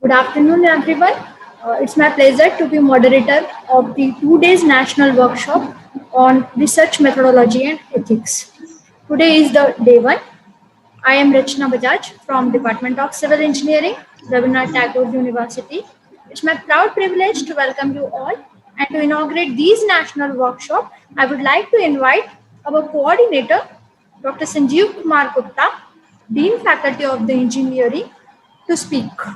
Good afternoon, everyone. It's my pleasure to be moderator of the 2 days national workshop on research methodology and ethics. Today is the day one. I am Rachna Bajaj from Department of Civil Engineering, Rabindranath Tagore University. It's my proud privilege to welcome you all and to inaugurate these national workshop. I would like to invite our coordinator, Dr. Sanjeev Kumar Gupta, Dean Faculty of the Engineering, to speak.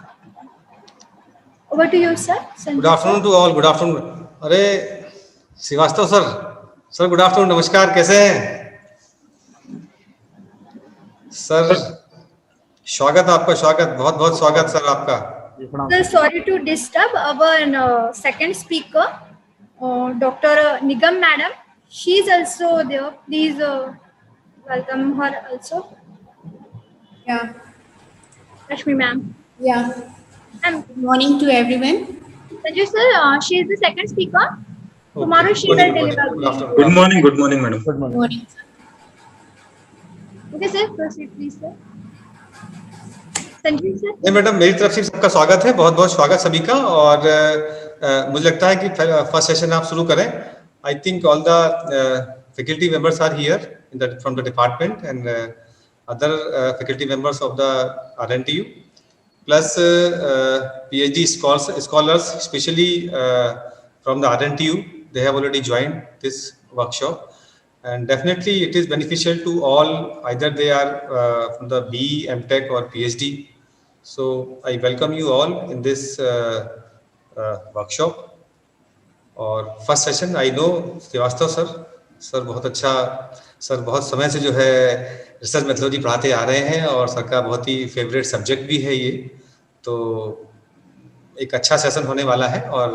Over to you, sir. Good afternoon to all. Good afternoon. अरे Srivastava sir good afternoon, नमस्कार, कैसे हैं sir? स्वागत आपका, स्वागत, बहुत बहुत स्वागत सर आपका. Sir, sorry to disturb our second speaker, Dr. Nigam madam. She is also there. Please welcome her also. Yeah. Rashmi ma'am. Yeah. And good morning to everyone. Sanjay sir, she is the second speaker. Okay. Tomorrow she will deliver. Good morning, madam. Good morning. Okay, sir, proceed please, sir. Sanjeev sir. नहीं madam, मेरी तरफ से सबका स्वागत है, बहुत बहुत स्वागत सभी का. और मुझे लगता है कि फर्स्ट सेशन आप शुरू करें. I think all the faculty members are here from the department and other faculty members of the RNTU plus PhD scholars, especially from the RNTU. They have already joined this workshop, and definitely it is beneficial to all, either they are from the BE, MTech or PhD. So I welcome you all in this workshop. और first session I know Srivastava sir बहुत अच्छा, sir बहुत समय से जो है research methodology पढ़ाते आ रहे हैं और सर का बहुत ही फेवरेट सब्जेक्ट भी है ये, तो एक अच्छा सेशन होने वाला है. और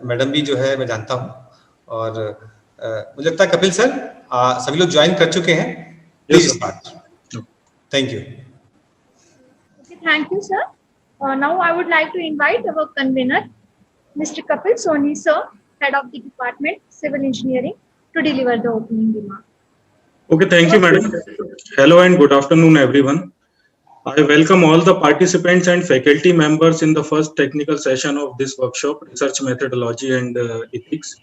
मैडम भी जो है मैं जानता हूँ, और मुझे लगता है कपिल सर सभी लोग ज्वाइन कर चुके हैं. Please start. Thank you. Thank you, sir. Now I would like to invite our convener, Mr. Kapil Soni, sir, Head of the Department, Civil Engineering, to deliver the opening remark. Okay, thank you, madam. Hello and good afternoon, everyone. I welcome all the participants and faculty members in the first technical session of this workshop, Research Methodology and Ethics,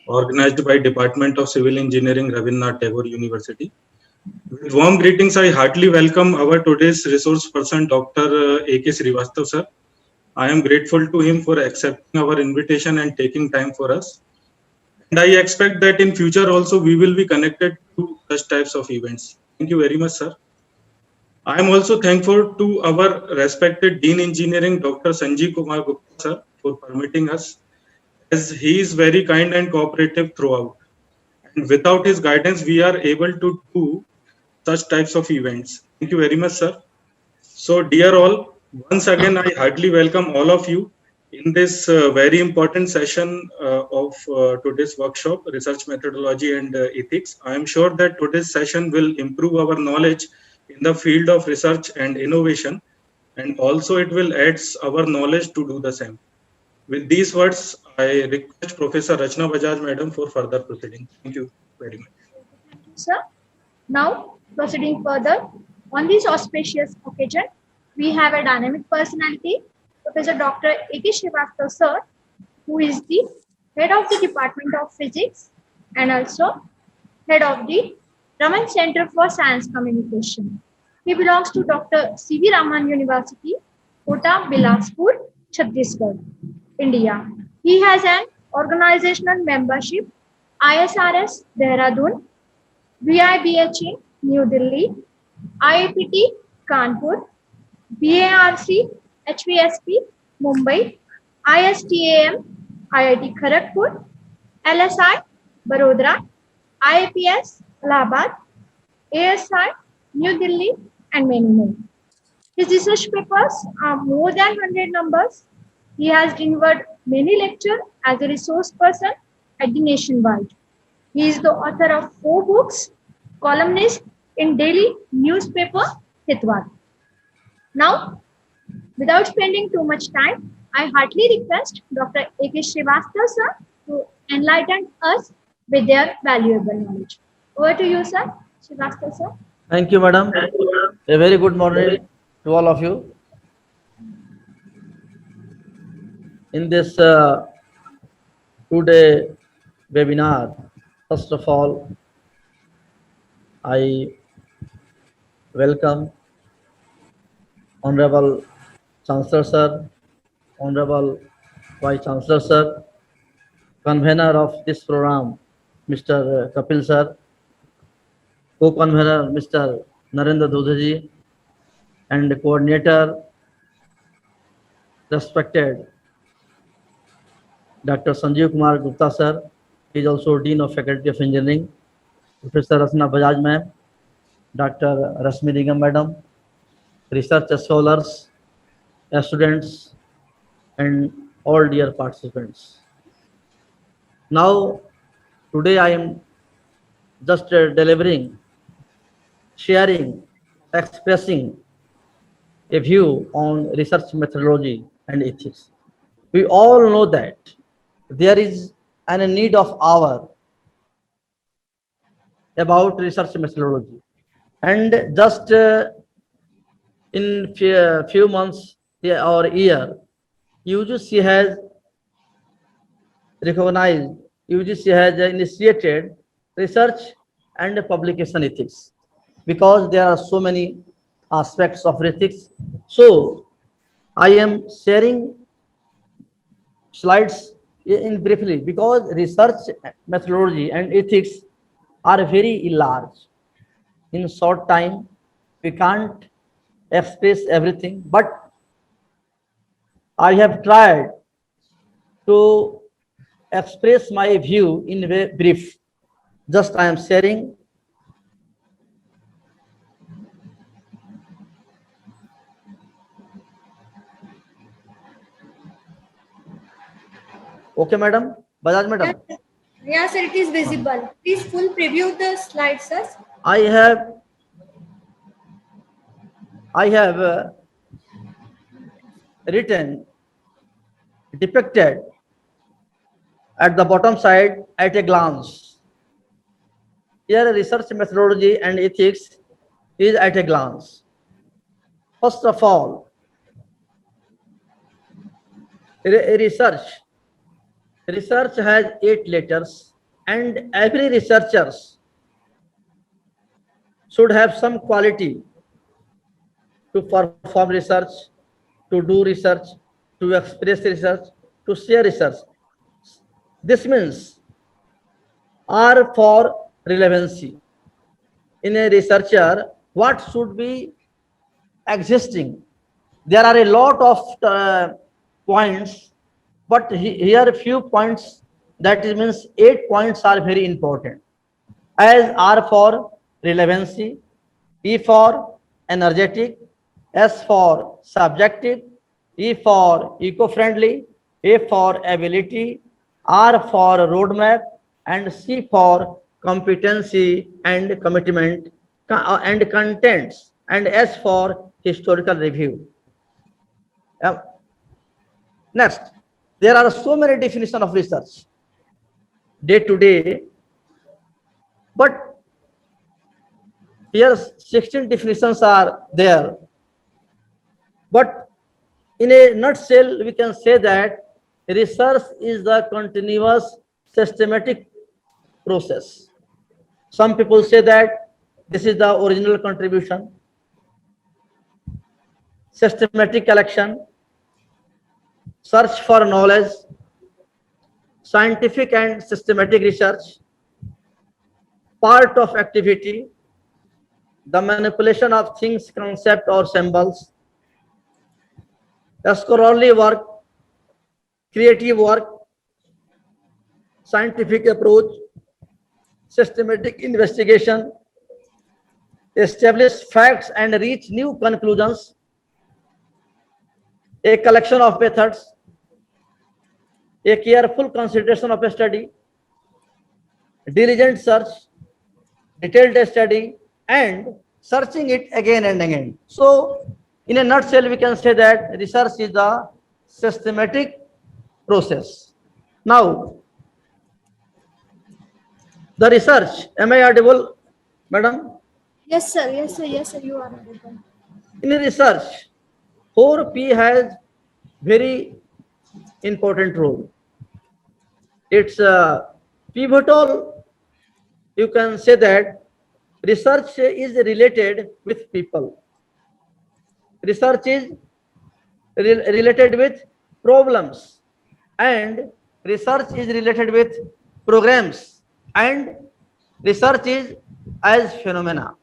organized by Department of Civil Engineering, Rabindranath Tagore University. With warm greetings, I heartily welcome our today's resource person, Dr. A.K. Srivastav, sir. I am grateful to him for accepting our invitation and taking time for us. And I expect that in future also we will be connected to such types of events. Thank you very much, sir. I am also thankful to our respected Dean Engineering, Dr. Sanjeev Kumar Gupta, sir, for permitting us, as he is very kind and cooperative throughout. And without his guidance, we are able to do such types of events. Thank you very much, sir. So, dear all, once again, I heartily welcome all of you in this very important session of today's workshop, Research Methodology and Ethics. I am sure that today's session will improve our knowledge in the field of research and innovation, and also it will add our knowledge to do the same. With these words, I request Professor Rachna Bajaj, Madam, for further proceeding. Thank you very much. Thank you, sir. Now, proceeding further, on this auspicious occasion, we have a dynamic personality, Professor Dr. A.K. Srivastav, sir, who is the Head of the Department of Physics and also Head of the Raman Center for Science Communication. He belongs to Dr. C.V. Raman University, Kota, Bilaspur, Chhattisgarh, India. He has an organizational membership, ISRS, Dehradun, VIBHE, New Delhi, IIPT, Kanpur, BARC, HVSP, Mumbai, ISTAM, IIT Kharagpur, LSI, Barodara, IAPS, Allahabad, ASI, New Delhi, and many more. His research papers are more than 100 numbers. He has delivered many lectures as a resource person at the nationwide. He is the author of 4 books, columnist in daily newspaper Hitwar. Now, without spending too much time, I heartily request Dr. A.K. Srivastav, sir, to enlighten us with their valuable knowledge. Over to you, sir. Srivastav, sir. Thank you, madam. A very good morning to all of you. in this two-day webinar. First of all, I welcome Honorable Chancellor Sir, Honorable Vice Chancellor Sir, convener of this program, Mr. Kapil Sir, co-convener Mr. Narendra Dudhaji, and coordinator, respected Dr. Sanjeev Kumar Gupta Sir. He is also Dean of Faculty of Engineering, Professor Rasna Bajaj Ma'am, Dr. Rasmi Nigam Madam, research scholars, students, and all dear participants. Now, today I am just delivering, sharing, expressing a view on research methodology and ethics. We all know that there is a need of hour about research methodology, and just in few months or year, UGC has recognized, UGC has initiated research and publication ethics, because there are so many aspects of ethics. So I am sharing slides in briefly, because research methodology and ethics are very large. In short time, we can't express everything, but I have tried to express my view in a brief. Just I am sharing. Okay, madam, Bajaj madam. Yes, sir, it is visible. Please full preview the slides, sir. I have written, depicted at the bottom side at a glance. Here, research methodology and ethics is at a glance. First of all, research has 8 letters, and every researcher should have some quality to perform research, to do research, to express research, to share research. This means R for relevancy. In a researcher, what should be existing? There are a lot of points, but here few points, that means 8 points are very important. As R for relevancy, E for energetic, S for subjective, E for eco-friendly, A for ability, R for roadmap, and C for competency and commitment and contents, and S for historical review. Next, there are so many definitions of research day to day, but here 16 definitions are there. But in a nutshell, we can say that research is the continuous systematic process. Some people say that this is the original contribution, systematic collection, search for knowledge, scientific and systematic research, part of activity, the manipulation of things, concept or symbols, scholarly work, creative work, scientific approach, systematic investigation, establish facts and reach new conclusions, a collection of methods, a careful consideration of a study, diligent search, detailed study, and searching it again and again. So, in a nutshell, we can say that research is a systematic process. Now, the research, am I audible, madam? Yes, sir. Yes, sir. Yes, sir. You are audible. In research, 4P has very important role. It's pivotal. You can say that research is related with people. Research is related with problems, and research is related with programs, and research is as phenomena.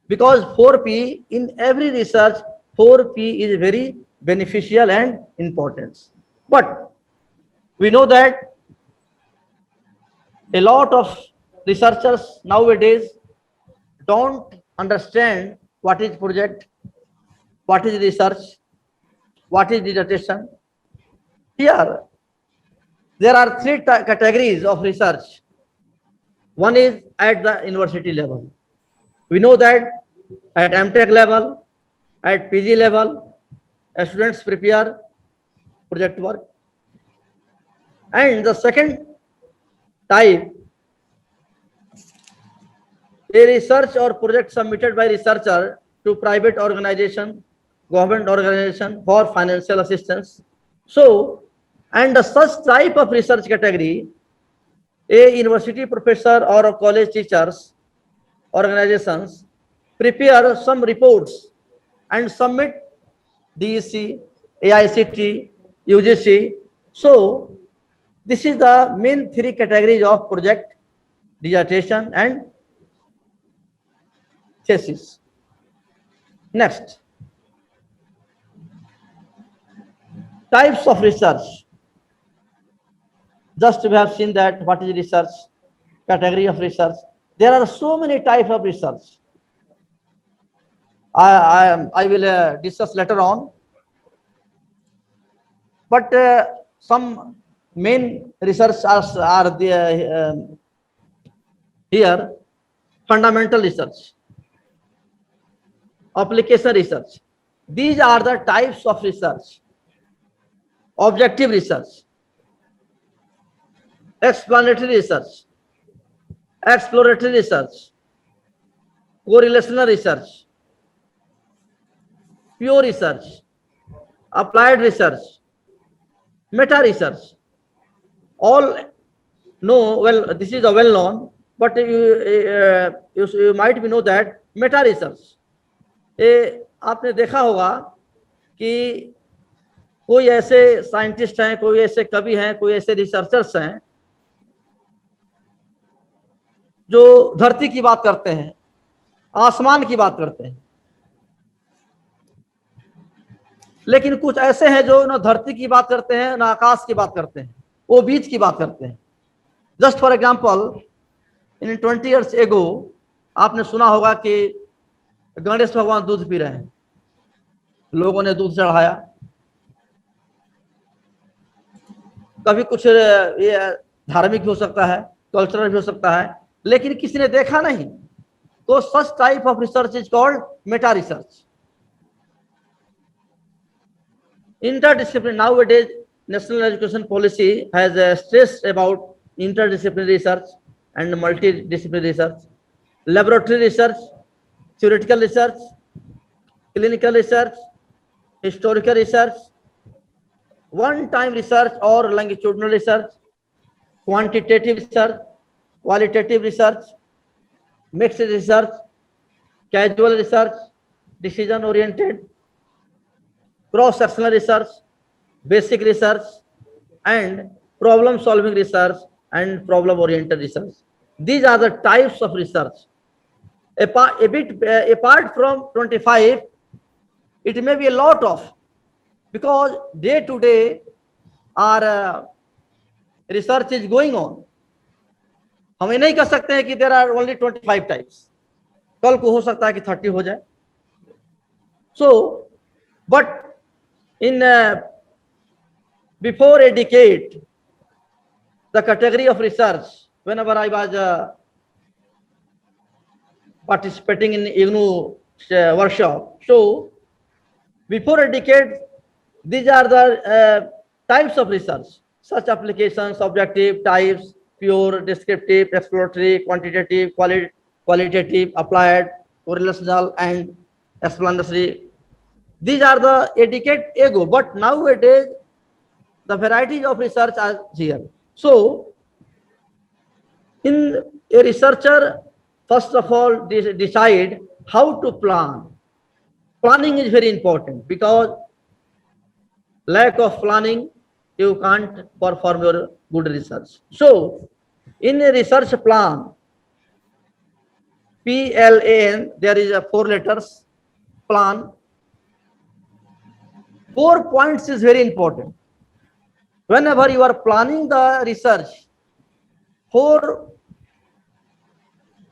Because 4P in every research, 4P is very beneficial and important. But we know that a lot of researchers nowadays don't understand what is project, what is research, what is dissertation. Here, there are three categories of research. One is at the university level. We know that at MTech level, at PG level, students prepare project work. And the second type, a research or project submitted by researcher to private organization, government organization for financial assistance. So, and such type of research category, a university professor or a college teachers organizations prepare some reports and submit DEC, AICT, UGC. So this is the main three categories of project, dissertation and thesis. Next, types of research. Just we have seen that what is research, category of research. There are so many types of research. I will discuss later on. But some main research are there here. Fundamental research, application research. These are the types of research. Objective research, explanatory research, exploratory research, correlational research, pure research, applied research, meta research. All know, well, this is a well known, but you might be know that meta research. आपने देखा होगा कि कोई ऐसे scientist हैं, कोई ऐसे कवि हैं, कोई ऐसे रिसर्चर्स हैं जो धरती की बात करते हैं, आसमान की बात करते हैं, लेकिन कुछ ऐसे हैं जो ना धरती की बात करते हैं ना आकाश की बात करते हैं, वो बीच की बात करते हैं. Just for example, in 20 years एगो आपने सुना होगा कि गणेश भगवान दूध पी रहे हैं, लोगों ने दूध चढ़ाया. कभी कुछ ये धार्मिक भी हो सकता है, कल्चरल भी हो सकता है, लेकिन किसी ने देखा नहीं. तो such type of research is called Meta research. Interdisciplinary, nowadays national education policy has stressed about interdisciplinary research and multidisciplinary research, laboratory research, theoretical research, clinical research, historical research, one-time research or longitudinal research, quantitative research, qualitative research, mixed research, casual research, decision-oriented, cross-sectional research, basic research, and problem-solving research and problem-oriented research. These are the types of research. Apart from 25, it may be a lot of, because day to day our research is going on. हम ये नहीं कह सकते हैं कि there are only 25 types. कल को हो सकता है कि 30 हो जाए. So, but in before a decade, the category of research, whenever I was participating in IGNOU workshop, so before a decade, these are the types of research, such applications, objective, types, pure, descriptive, exploratory, quantitative, qualitative, applied, correlational, and explanatory These are the a decade ago, but nowadays the varieties of research are here. So, in a researcher, first of all, decide how to plan. Planning is very important because lack of planning, you can't perform your good research. So, in a research plan, PLAN, there is a 4 letters plan. 4 points is very important. Whenever you are planning the research, 4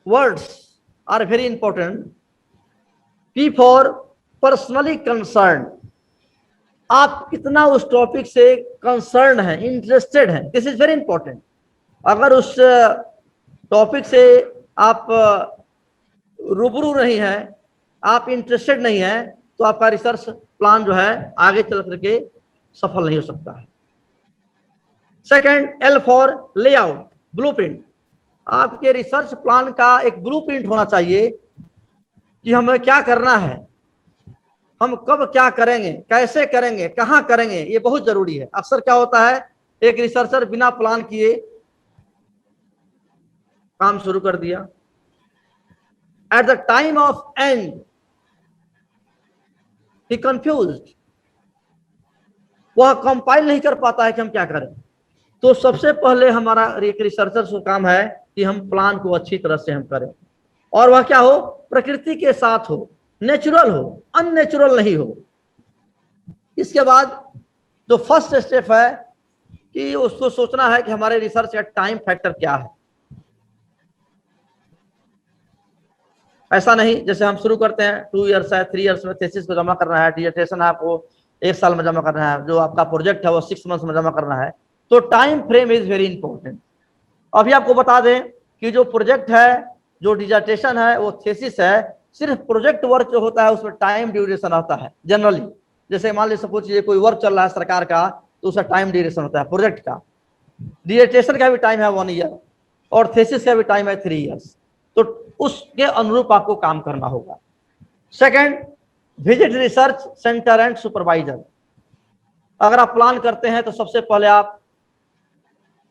words are very important. P for personally concerned. आप कितना उस topic से concern है, interested है, this is very important. अगर उस topic से आप रूबरू नहीं है, आप इंटरेस्टेड नहीं है, तो आपका रिसर्च प्लान जो है आगे चल करके सफल नहीं हो सकता है. Second, L for layout, blueprint. आपके रिसर्च प्लान का एक ब्लूप्रिंट होना चाहिए कि हमें क्या करना है, हम कब क्या करेंगे, कैसे करेंगे, कहां करेंगे, ये बहुत जरूरी है. अक्सर क्या होता है, एक रिसर्चर बिना प्लान किए काम शुरू कर दिया. At the time of and he confused, वह कंपाइल नहीं कर पाता है कि हम क्या करें. तो सबसे पहले हमारा एक रिसर्चर का काम है कि हम प्लान को अच्छी तरह से हम करें, और वह क्या हो, प्रकृति के साथ हो, नेचुरल हो, अननेचुरल नहीं हो. इसके बाद जो फर्स्ट स्टेप है कि उसको सोचना है कि हमारे रिसर्च का टाइम फैक्टर क्या है. ऐसा नहीं जैसे हम शुरू करते हैं 2 इयर्स है, 3 इयर्स में थीसिस को जमा करना है, डिसर्टेशन आपको 1 साल में जमा करना है, जो आपका प्रोजेक्ट है वो 6 मंथ्स में जमा करना है. तो time frame is very important. अभी आपको बता दें कि जो प्रोजेक्ट है, जो डिसर्टेशन है, वो थीसिस है, सिर्फ प्रोजेक्ट वर्क जो होता है उसमें टाइम ड्यूरेशन होता है जनरली. जैसे मान लीजिए सपोज कीजिए कोई वर्क चल रहा है सरकार का, तो उसका टाइम ड्यूरेशन होता है प्रोजेक्ट का. डिसर्टेशन का भी टाइम है 1 ईयर और थीसिस का भी टाइम है 3 इयर्स. तो उसके अनुरूप आपको काम करना होगा. Second, visit research centre and supervisor. अगर आप प्लान करते हैं तो सबसे पहले आप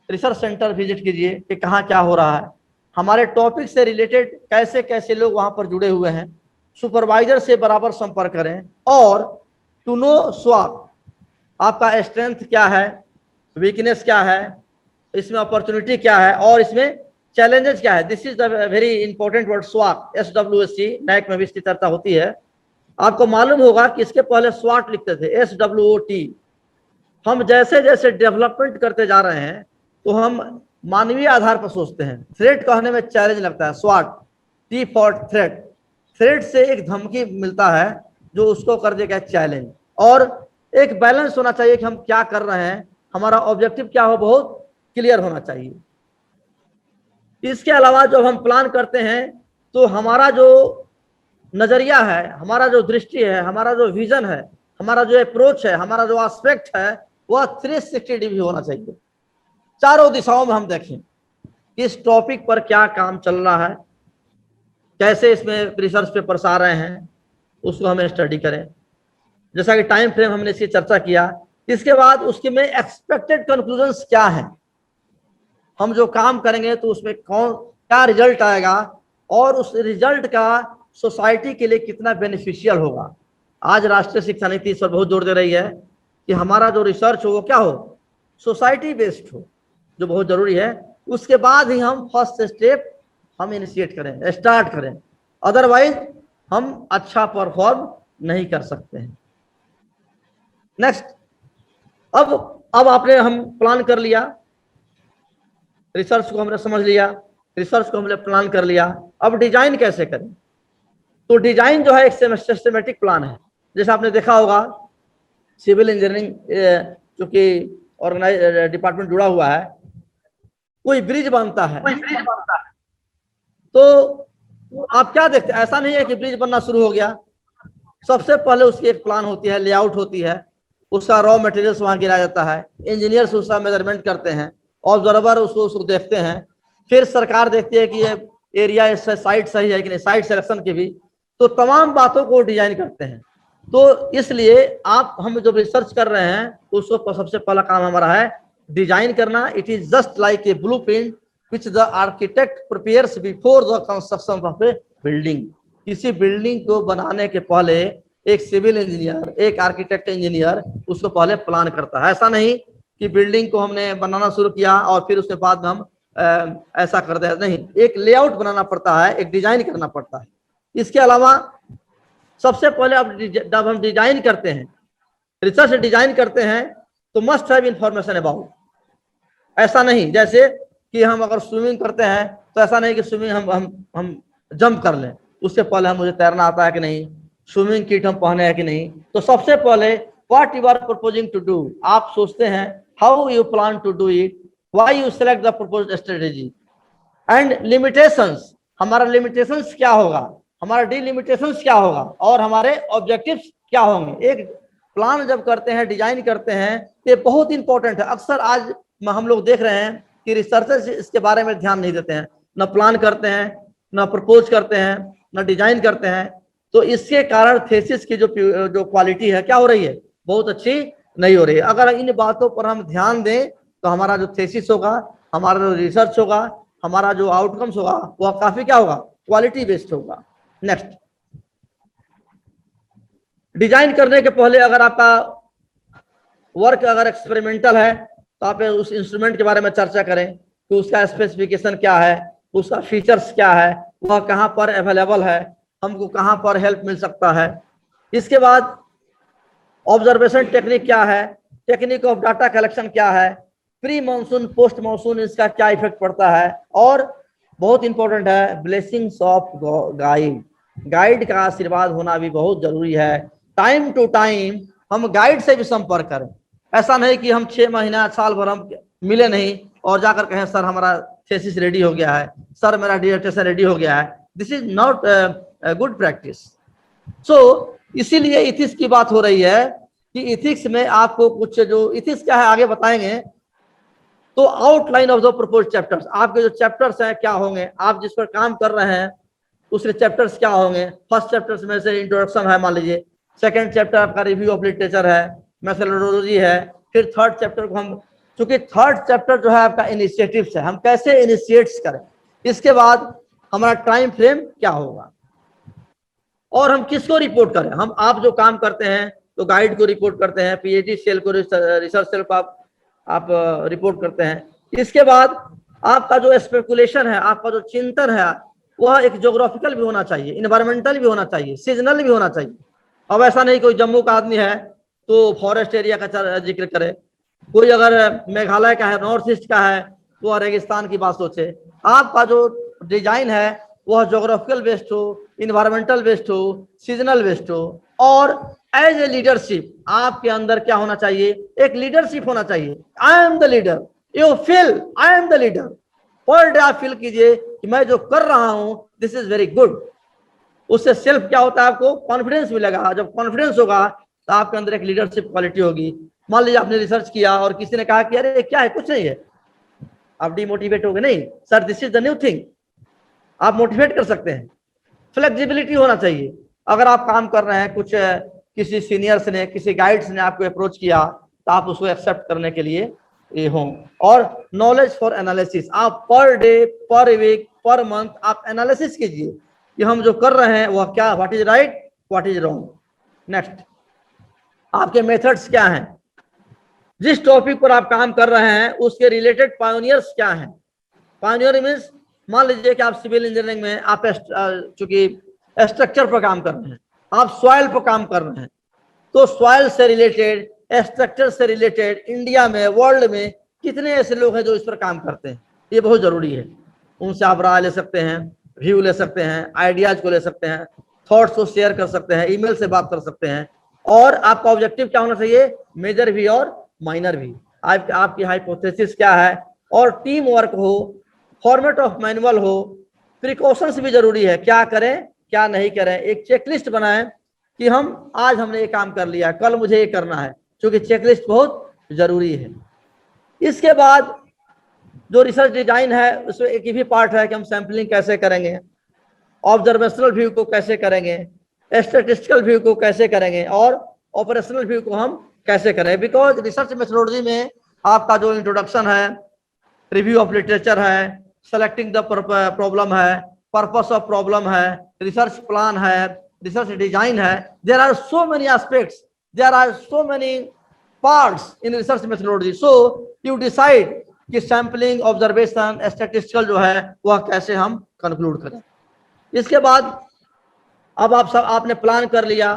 रिसर्च सेंटर विजिट कीजिए कि कहाँ क्या हो रहा है, हमारे टॉपिक से रिलेटेड कैसे कैसे लोग वहां पर जुड़े हुए हैं. सुपरवाइजर से बराबर संपर्क करें और टू नो स्वॉट, आपका स्ट्रेंथ क्या है, वीकनेस क्या है, इसमें अपॉर्चुनिटी क्या है और इसमें चैलेंजेस क्या है. This is the very important word स्वॉट, SWOT. नैक में भी इसकी चर्चा होती है. आपको मालूम होगा कि इसके पहले स्वॉट लिखते थे, SWOT. हम जैसे जैसे डेवलपमेंट करते जा रहे हैं तो हम मानवीय आधार पर सोचते हैं. थ्रेट कहने में चैलेंज लगता है, स्वॉट, T फॉर थ्रेट. थ्रेट से एक धमकी मिलता है जो उसको कर देगा चैलेंज. और एक बैलेंस होना चाहिए कि हम क्या कर रहे हैं, हमारा ऑब्जेक्टिव क्या हो, बहुत क्लियर होना चाहिए. इसके अलावा जब हम प्लान करते हैं तो हमारा जो नजरिया है, हमारा जो दृष्टि है, हमारा जो विजन है, हमारा जो अप्रोच है, हमारा जो एस्पेक्ट है, वह 360 डिग्री होना चाहिए. चारों दिशाओं में हम देखें इस टॉपिक पर क्या काम चल रहा है, कैसे इसमें रिसर्च पेपर्स आ रहे हैं, उसको हमें स्टडी करें. जैसा कि टाइम फ्रेम हमने इसकी चर्चा किया. इसके बाद उसके में एक्सपेक्टेड कंक्लूजन्स क्या है, हम जो काम करेंगे तो उसमें क्या रिजल्ट आएगा और उस रिजल्ट का सोसाइटी के लिए कितना बेनिफिशियल होगा. आज राष्ट्रीय शिक्षा नीति इस पर बहुत जोर दे रही है कि हमारा जो रिसर्च हो वो क्या हो, सोसाइटी बेस्ड हो, जो बहुत जरूरी है. उसके बाद ही हम फर्स्ट स्टेप हम इनिशिएट करें, स्टार्ट करें, अदरवाइज हम अच्छा परफॉर्म नहीं कर सकते हैं. नेक्स्ट, अब आपने हम प्लान कर लिया, रिसर्च को हमने समझ लिया, रिसर्च को हमने प्लान कर लिया. अब डिजाइन कैसे करें. तो डिजाइन जो है एक सिस्टमेटिक प्लान है. जैसे आपने देखा होगा सिविल इंजीनियरिंग चूंकि ऑर्गेनाइज डिपार्टमेंट जुड़ा हुआ है, कोई ब्रिज बनता है तो आप क्या देखते हैं, ऐसा नहीं है कि ब्रिज बनना शुरू हो गया. सबसे पहले उसकी एक प्लान होती है, लेआउट होती है, उसका रॉ मटेरियल्स वहां गिराया जाता है, इंजीनियर्स उसका मेजरमेंट करते हैं, ऑब्जर्वर उसको देखते हैं, फिर सरकार देखती है कि ये एरिया साइट सही है कि नहीं, साइट सिलेक्शन की भी. तो तमाम बातों को डिजाइन करते हैं. तो इसलिए आप हम जो रिसर्च कर रहे हैं उसको सबसे पहला काम हमारा है डिजाइन करना. It is just like a blueprint which the architect prepares before the construction of a building. किसी बिल्डिंग को बनाने के पहले एक सिविल इंजीनियर, एक आर्किटेक्ट इंजीनियर उसको पहले प्लान करता है. ऐसा नहीं कि बिल्डिंग को हमने बनाना शुरू किया और फिर उसके बाद हम ऐसा कर दे. नहीं, एक लेआउट बनाना पड़ता है, एक डिजाइन करना पड़ता है. इसके अलावा सबसे पहले अब जब हम डिजाइन करते हैं, रिसर्च डिजाइन करते हैं, तो मस्ट हैव इंफॉर्मेशन अबाउट. ऐसा नहीं जैसे कि हम अगर स्विमिंग करते हैं तो ऐसा नहीं कि स्विमिंग हम जंप कर लें, उससे पहले हम मुझे तैरना आता है कि नहीं, स्विमिंग किट हम पहने हैं कि नहीं. तो सबसे पहले what you are proposing to do, आप सोचते हैं how you plan to do it, why you select the proposed strategy and limitations. हमारा लिमिटेशंस क्या होगा, हमारा डिलिमिटेशंस क्या होगा और हमारे ऑब्जेक्टिव्स क्या होंगे. एक प्लान जब करते हैं, डिजाइन करते हैं, ये बहुत इंपॉर्टेंट है. अक्सर आज हम लोग देख रहे हैं कि रिसर्चर्स इसके बारे में ध्यान नहीं देते हैं, न प्लान करते हैं, न प्रपोज करते हैं, न डिजाइन करते हैं. तो इसके कारण थीसिस की जो क्वालिटी है क्या हो रही है, बहुत अच्छी नहीं हो रही है. अगर इन बातों पर हम ध्यान दें तो हमारा जो थीसिस होगा, हमारा जो रिसर्च होगा, हमारा जो आउटकम्स होगा वह काफी क्या होगा, क्वालिटी बेस्ड होगा. नेक्स्ट, डिजाइन करने के पहले अगर आपका वर्क अगर एक्सपेरिमेंटल है तो आप उस इंस्ट्रूमेंट के बारे में चर्चा करें कि उसका स्पेसिफिकेशन क्या है, उसका फीचर्स क्या है, वह कहाँ पर अवेलेबल है, हमको कहाँ पर हेल्प मिल सकता है. इसके बाद ऑब्जर्वेशन टेक्निक क्या है, टेक्निक ऑफ डाटा कलेक्शन क्या है, प्री मानसून पोस्ट मानसून इसका क्या इफेक्ट पड़ता है, और बहुत इंपॉर्टेंट है ब्लेसिंग्स ऑफ गाइड. गाइड का आशीर्वाद होना भी बहुत जरूरी है. टाइम टू टाइम हम गाइड से भी संपर्क करें. ऐसा नहीं कि हम 6 महीना साल भर हम मिले नहीं और जाकर कहें सर हमारा थीसिस रेडी हो गया है, सर मेरा डिसर्टेशन रेडी हो गया है. This is not good practice. So इसीलिए इथिक्स की बात हो रही है कि इथिक्स में आपको कुछ जो इथिक्स क्या है आगे बताएंगे. तो outline of the proposed chapters, आपके जो चैप्टर्स हैं क्या होंगे, आप जिस पर काम कर रहे हैं उसके चैप्टर्स क्या होंगे. फर्स्ट चैप्टर्स में से इंट्रोडक्शन है मान लीजिए, सेकंड चैप्टर आपका रिव्यू ऑफ लिटरेचर है, मेथोडोलॉजी है, फिर थर्ड चैप्टर को हम, चूंकि थर्ड चैप्टर जो है आपका इनिशिएटिव्स है, हम कैसे इनिशिएट्स करें, इसके बाद हमारा टाइम फ्रेम क्या होगा और हम किसको रिपोर्ट करें. हम आप जो काम करते हैं तो गाइड को रिपोर्ट करते हैं, पीएचडी सेल को, रिसर्च सेल को आप रिपोर्ट करते हैं. इसके बाद आपका जो स्पेकुलेशन है, आपका जो चिंतन है वह एक ज्योग्राफिकल भी होना चाहिए, इन्वायरमेंटल भी होना चाहिए, सीजनल भी होना चाहिए. अब ऐसा नहीं कोई जम्मू का आदमी है तो फॉरेस्ट एरिया का जिक्र करे, कोई अगर मेघालय का है, नॉर्थ ईस्ट का है, वो रेगिस्तान की बात सोचे. आपका जो डिजाइन है वह ज्योग्राफिकल बेस्ड हो, इन्वायरमेंटल बेस्ड हो, सीजनल बेस्ड हो. और एज ए लीडरशिप आपके अंदर क्या होना चाहिए, एक लीडरशिप होना चाहिए. आई am the leader, you feel I am the leader. Per day आप फील कीजिए कि मैं जो कर रहा हूं दिस इज वेरी गुड. उससे सेल्फ क्या होता है, आपको कॉन्फिडेंस मिलेगा. जब कॉन्फिडेंस होगा तो आपके अंदर एक लीडरशिप क्वालिटी होगी. मान लीजिए आपने रिसर्च किया और किसी ने कहा कि अरे क्या है, कुछ नहीं है, आप डिमोटिवेट हो गए. नहीं sir, this is the new thing. आप मोटिवेट कर सकते हैं. फ्लेक्सिबिलिटी होना चाहिए. अगर आप काम कर रहे हैं, कुछ किसी सीनियर्स ने, किसी गाइड्स ने आपको अप्रोच किया तो आप उसको एक्सेप्ट करने के लिए ये हों. और नॉलेज फॉर एनालिसिस, आप पर डे, पर वीक, पर मंथ आप एनालिसिस कीजिए कि हम जो कर रहे हैं वह क्या, what is right, what is wrong. Next, आपके मेथड्स क्या हैं, जिस टॉपिक पर आप काम कर रहे हैं उसके रिलेटेड पायोनियर्स क्या हैं. पायोनियर मीन्स मान लीजिए कि आप सिविल इंजीनियरिंग में आप चूंकि स्ट्रक्चर पर काम कर रहे हैं, आप सॉइल पर काम कर रहे हैं, तो सॉइल से रिलेटेड, स्ट्रक्चर से रिलेटेड इंडिया में, वर्ल्ड में कितने ऐसे लोग हैं जो इस पर काम करते हैं, ये बहुत जरूरी है. उनसे आप राय ले सकते हैं, व्यू ले सकते हैं, आइडियाज को ले सकते हैं, थॉट्स को शेयर कर सकते हैं, ईमेल से बात कर सकते हैं. और आपका ऑब्जेक्टिव क्या होना चाहिए, मेजर भी और माइनर भी. आपकी हाइपोथेसिस क्या है, और टीम वर्क हो, फॉर्मेट ऑफ मैनुअल हो, प्रिकॉशंस भी जरूरी है, क्या करें क्या नहीं करें. एक चेकलिस्ट बनाएं कि हम आज हमने ये काम कर लिया, कल मुझे ये करना है, क्योंकि चेकलिस्ट बहुत जरूरी है. इसके बाद जो रिसर्च डिजाइन है उसमें एक ही पार्ट है कि हम सैंपलिंग कैसे करेंगे, ऑब्जर्वेशनल व्यू को कैसे करेंगे, स्टैटिस्टिकल व्यू को कैसे करेंगे और ऑपरेशनल व्यू को हम कैसे करें। बिकॉज रिसर्च मेथोडोलॉजी में आपका जो इंट्रोडक्शन है, रिव्यू ऑफ लिटरेचर है, सेलेक्टिंग द प्रॉब्लम है, पर्पस ऑफ प्रॉब्लम है, रिसर्च प्लान है, रिसर्च डिजाइन है, there are so many aspects, there are so many parts in research methodology. So you decide कि सैम्पलिंग, ऑब्जर्वेशन, स्टैटिस्टिकल जो है वह कैसे हम कंक्लूड करें। इसके बाद अब आपने प्लान कर लिया,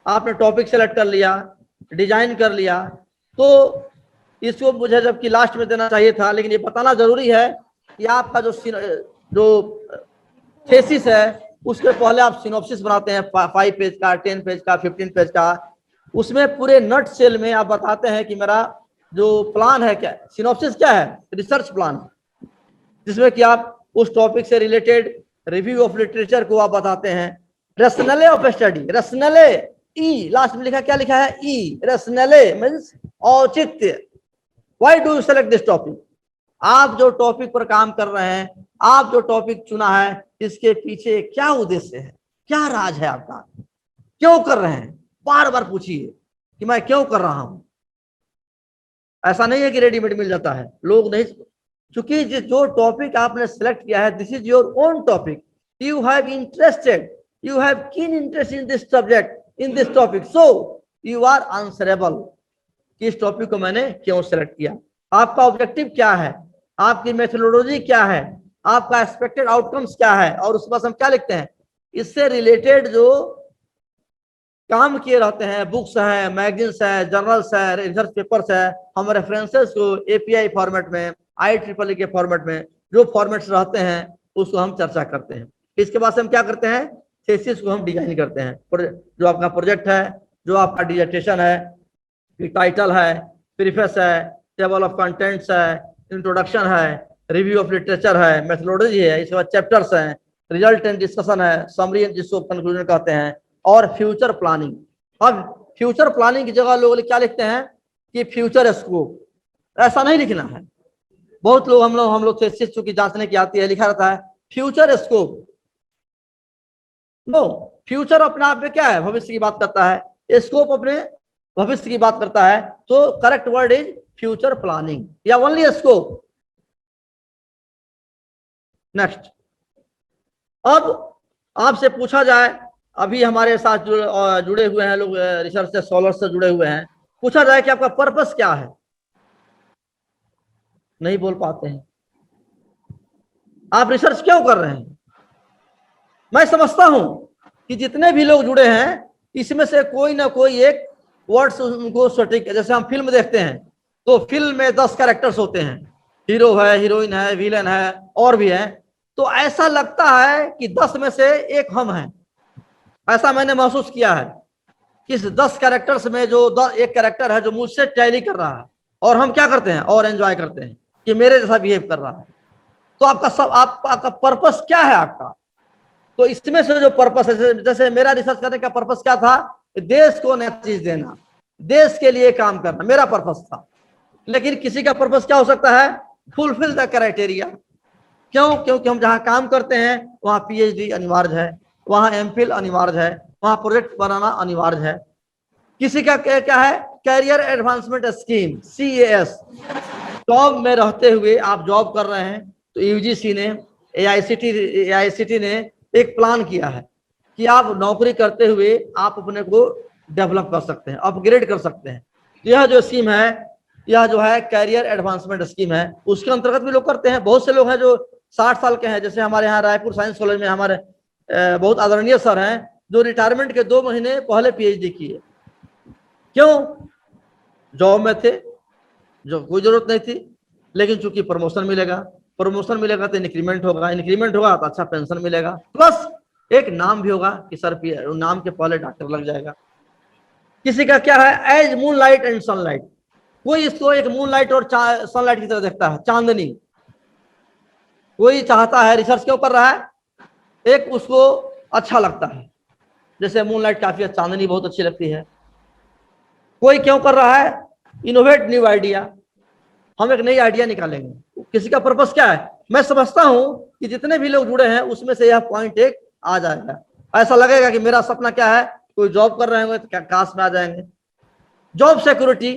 आपने टॉपिक सेलेक्ट कर लिया, डिजाइन कर लिया, तो इसको मुझे जबकि लास्ट में देना चाहिए था, लेकिन ये बताना जरूरी है कि आपका जो थेसिस है उसके पहले आप सिनॉप्सिस बनाते हैं 5 पेज का, 10 पेज का, 15 पेज का। उसमें पूरे नट सेल में आप बताते हैं कि मेरा जो प्लान है क्या, सिनॉप्सिस क्या है, रिसर्च प्लान, जिसमें कि आप उस टॉपिक से रिलेटेड रिव्यू ऑफ लिटरेचर को आप बताते हैं, रैशनले ऑफ स्टडी, रैशनले ई लास्ट में लिखा, क्या लिखा है, ई, रैशनले मींस औचित्य। Why do you select this topic, आप जो टॉपिक पर काम कर रहे हैं, आप जो टॉपिक चुना है, इसके पीछे क्या उद्देश्य है, क्या राज है आपका, क्यों कर रहे हैं, बार बार पूछिए कि मैं क्यों कर रहा हूं। ऐसा नहीं है कि रेडीमेड मिल जाता है, लोग नहीं, क्योंकि जो टॉपिक आपने सेलेक्ट किया है, this is your own topic, you have interested, you have keen interest in this subject, in this topic, so you are answerable कि इस टॉपिक को मैंने क्यों सेलेक्ट किया, आपका ऑब्जेक्टिव क्या है, आपकी मेथोडोलॉजी क्या है, आपका एक्सपेक्टेड आउटकम्स क्या है, और उसके बाद हम क्या लिखते हैं, इससे रिलेटेड जो काम किए रहते हैं, बुक्स है, मैगजीन्स है, जर्नल्स है, रिसर्च पेपर्स है, हम रेफरेंसेस को एपीआई फॉर्मेट में, IEEE के फॉर्मेट में, जो फॉर्मेट्स रहते हैं उसको हम चर्चा करते हैं। इसके बाद से हम क्या करते हैं, थीसिस को हम डिजाइन करते हैं, जो आपका प्रोजेक्ट है, जो आपका डिसर्टेशन है, टाइटल है, प्रीफेस है, टेबल ऑफ कंटेंट्स है, इंट्रोडक्शन है, रिव्यू ऑफ लिटरेचर है, मेथोडोलॉजी है, इसके बाद चैप्टर्स हैं, रिजल्ट एंड डिस्कशन है, समरी जिसको कंक्लूजन कहते हैं, और फ्यूचर प्लानिंग। अब फ्यूचर प्लानिंग की जगह लोग क्या लिखते हैं कि फ्यूचर स्कोप, ऐसा नहीं लिखना है। बहुत लोग हम लोग थीसिस चूंकि जांचने की आती है, लिखा रहता है फ्यूचर स्कोप। नो, फ्यूचर अपने आप में क्या है, भविष्य की बात करता है, स्कोप अपने भविष्य की बात करता है, तो correct word is future planning या ओनली स्कोप। नेक्स्ट, अब आपसे पूछा जाए, अभी हमारे साथ जुड़े हुए हैं लोग, रिसर्च से, स्कॉलर्स से जुड़े हुए हैं, पूछा जाए कि आपका पर्पस क्या है, नहीं बोल पाते हैं। आप रिसर्च क्यों कर रहे हैं? मैं समझता हूं कि जितने भी लोग जुड़े हैं इसमें से कोई ना कोई एक वर्ड्स उनको सटीक, जैसे हम फिल्म देखते हैं तो फिल्म में 10 कैरेक्टर्स होते हैं, हीरो है, हीरोइन है, विलन है, और भी है, तो ऐसा लगता है कि 10 में से एक हम हैं। ऐसा मैंने महसूस किया है कि इस 10 कैरेक्टर्स में जो एक कैरेक्टर है जो मुझसे टैली कर रहा है, और हम क्या करते हैं और एंजॉय करते हैं कि मेरे जैसा बिहेव कर रहा है। तो आपका पर्पस क्या है आपका? तो इसमें से जो पर्पस है, जैसे मेरा रिसर्च करने का पर्पस क्या था, देश को नया चीज देना, देश के लिए काम करना, मेरा पर्पस था। लेकिन किसी का पर्पस क्या हो सकता है, फुलफिल द क्राइटेरिया। क्यों? क्योंकि हम जहां काम करते हैं वहां PhD अनिवार्य है, वहां MPhil अनिवार्य है, वहां प्रोजेक्ट बनाना अनिवार्य है। किसी का क्या है, career advancement scheme, CAS। Job में रहते हुए आप जॉब कर रहे हैं तो UGC ने, AICT ने एक प्लान किया है कि आप नौकरी करते हुए आप अपने को डेवलप कर सकते हैं, अपग्रेड कर सकते हैं। यह जो स्कीम है, यह जो है कैरियर एडवांसमेंट स्कीम है, उसके अंतर्गत भी लोग करते हैं। बहुत से लोग हैं जो 60 साल के हैं, जैसे हमारे यहाँ रायपुर साइंस कॉलेज में हमारे बहुत आदरणीय सर हैं जो रिटायरमेंट के 2 महीने पहले PhD किए। क्यों? जॉब में थे, जो कोई जरूरत नहीं थी, लेकिन चूंकि प्रमोशन मिलेगा तो इंक्रीमेंट होगा, इंक्रीमेंट होगा तो अच्छा पेंशन मिलेगा, प्लस एक नाम भी होगा कि सर नाम के पहले डॉक्टर लग जाएगा। किसी का क्या है, as moon light and sunlight, कोई इसको एक मून लाइट और सनलाइट की तरह देखता है, चांदनी। कोई चाहता है, रिसर्च क्यों कर रहा है, एक उसको अच्छा लगता है, जैसे मून लाइट काफी, चांदनी बहुत अच्छी लगती है। कोई क्यों कर रहा है, इनोवेट न्यू आइडिया, हम एक नई आइडिया निकालेंगे। किसी का पर्पस क्या है? मैं समझता हूं कि जितने भी लोग जुड़े हैं उसमें से यह पॉइंट एक आ जाएगा। ऐसा लगेगा कि मेरा सपना क्या है, कोई जॉब कर रहे होंगे तो क्या काश में आ जाएंगे। जॉब सिक्योरिटी,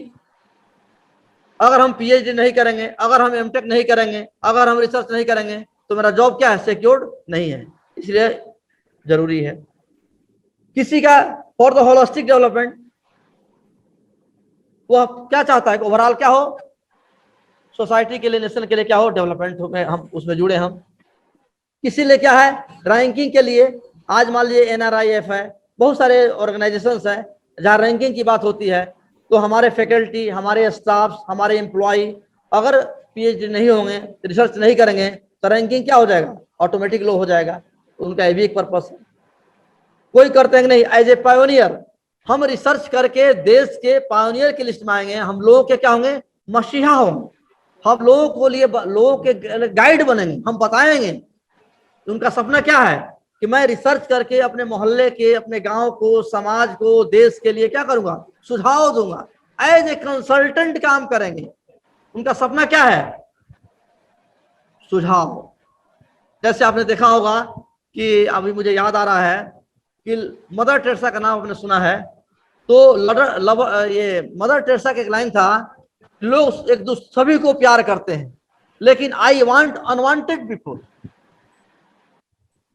अगर हम पीएचडी नहीं करेंगे, अगर हम एमटेक नहीं करेंगे, अगर हम रिसर्च नहीं करेंगे तो मेरा जॉब क्या है, सिक्योर्ड नहीं है। इसलिए जरूरी है किसी का फॉर द होलिस्टिक डेवलपमेंट, वो क्या चाहता है, ओवरऑल क्या हो, सोसाइटी के लिए, नेशन के लिए क्या हो, डेवलपमेंट में हम उसमें जुड़े। हम किसी लिए क्या है, रैंकिंग के लिए। आज मान लीजिए NRIF है, बहुत सारे ऑर्गेनाइजेशंस हैं जहाँ रैंकिंग की बात होती है, तो हमारे फैकल्टी, हमारे स्टाफ, हमारे एम्प्लॉय अगर पीएचडी नहीं होंगे, रिसर्च नहीं करेंगे तो रैंकिंग क्या हो जाएगा, ऑटोमेटिक लो हो जाएगा। उनका ये भी एक पर्पस है। कोई करते हैं कि नहीं, एज ए पायोनियर, हम रिसर्च करके देश के पायोनियर की लिस्ट में आएंगे, हम लोगों के क्या होंगे, मसीहा होंगे। हम लोगों को लिए लोगों के गाइड बनेंगे, हम बताएंगे उनका सपना क्या है कि मैं रिसर्च करके अपने मोहल्ले के, अपने गांव को, समाज को, देश के लिए क्या करूंगा, सुझाव दूंगा। एज ए कंसल्टेंट काम करेंगे। उनका सपना क्या है, सुझाव। जैसे आपने देखा होगा कि अभी मुझे याद आ रहा है कि मदर टेरेसा का नाम आपने सुना है, तो ये मदर टेरेसा का एक लाइन था, लोग एक दूसरे सभी को प्यार करते हैं, लेकिन आई वांट अनवांटेड पीपल,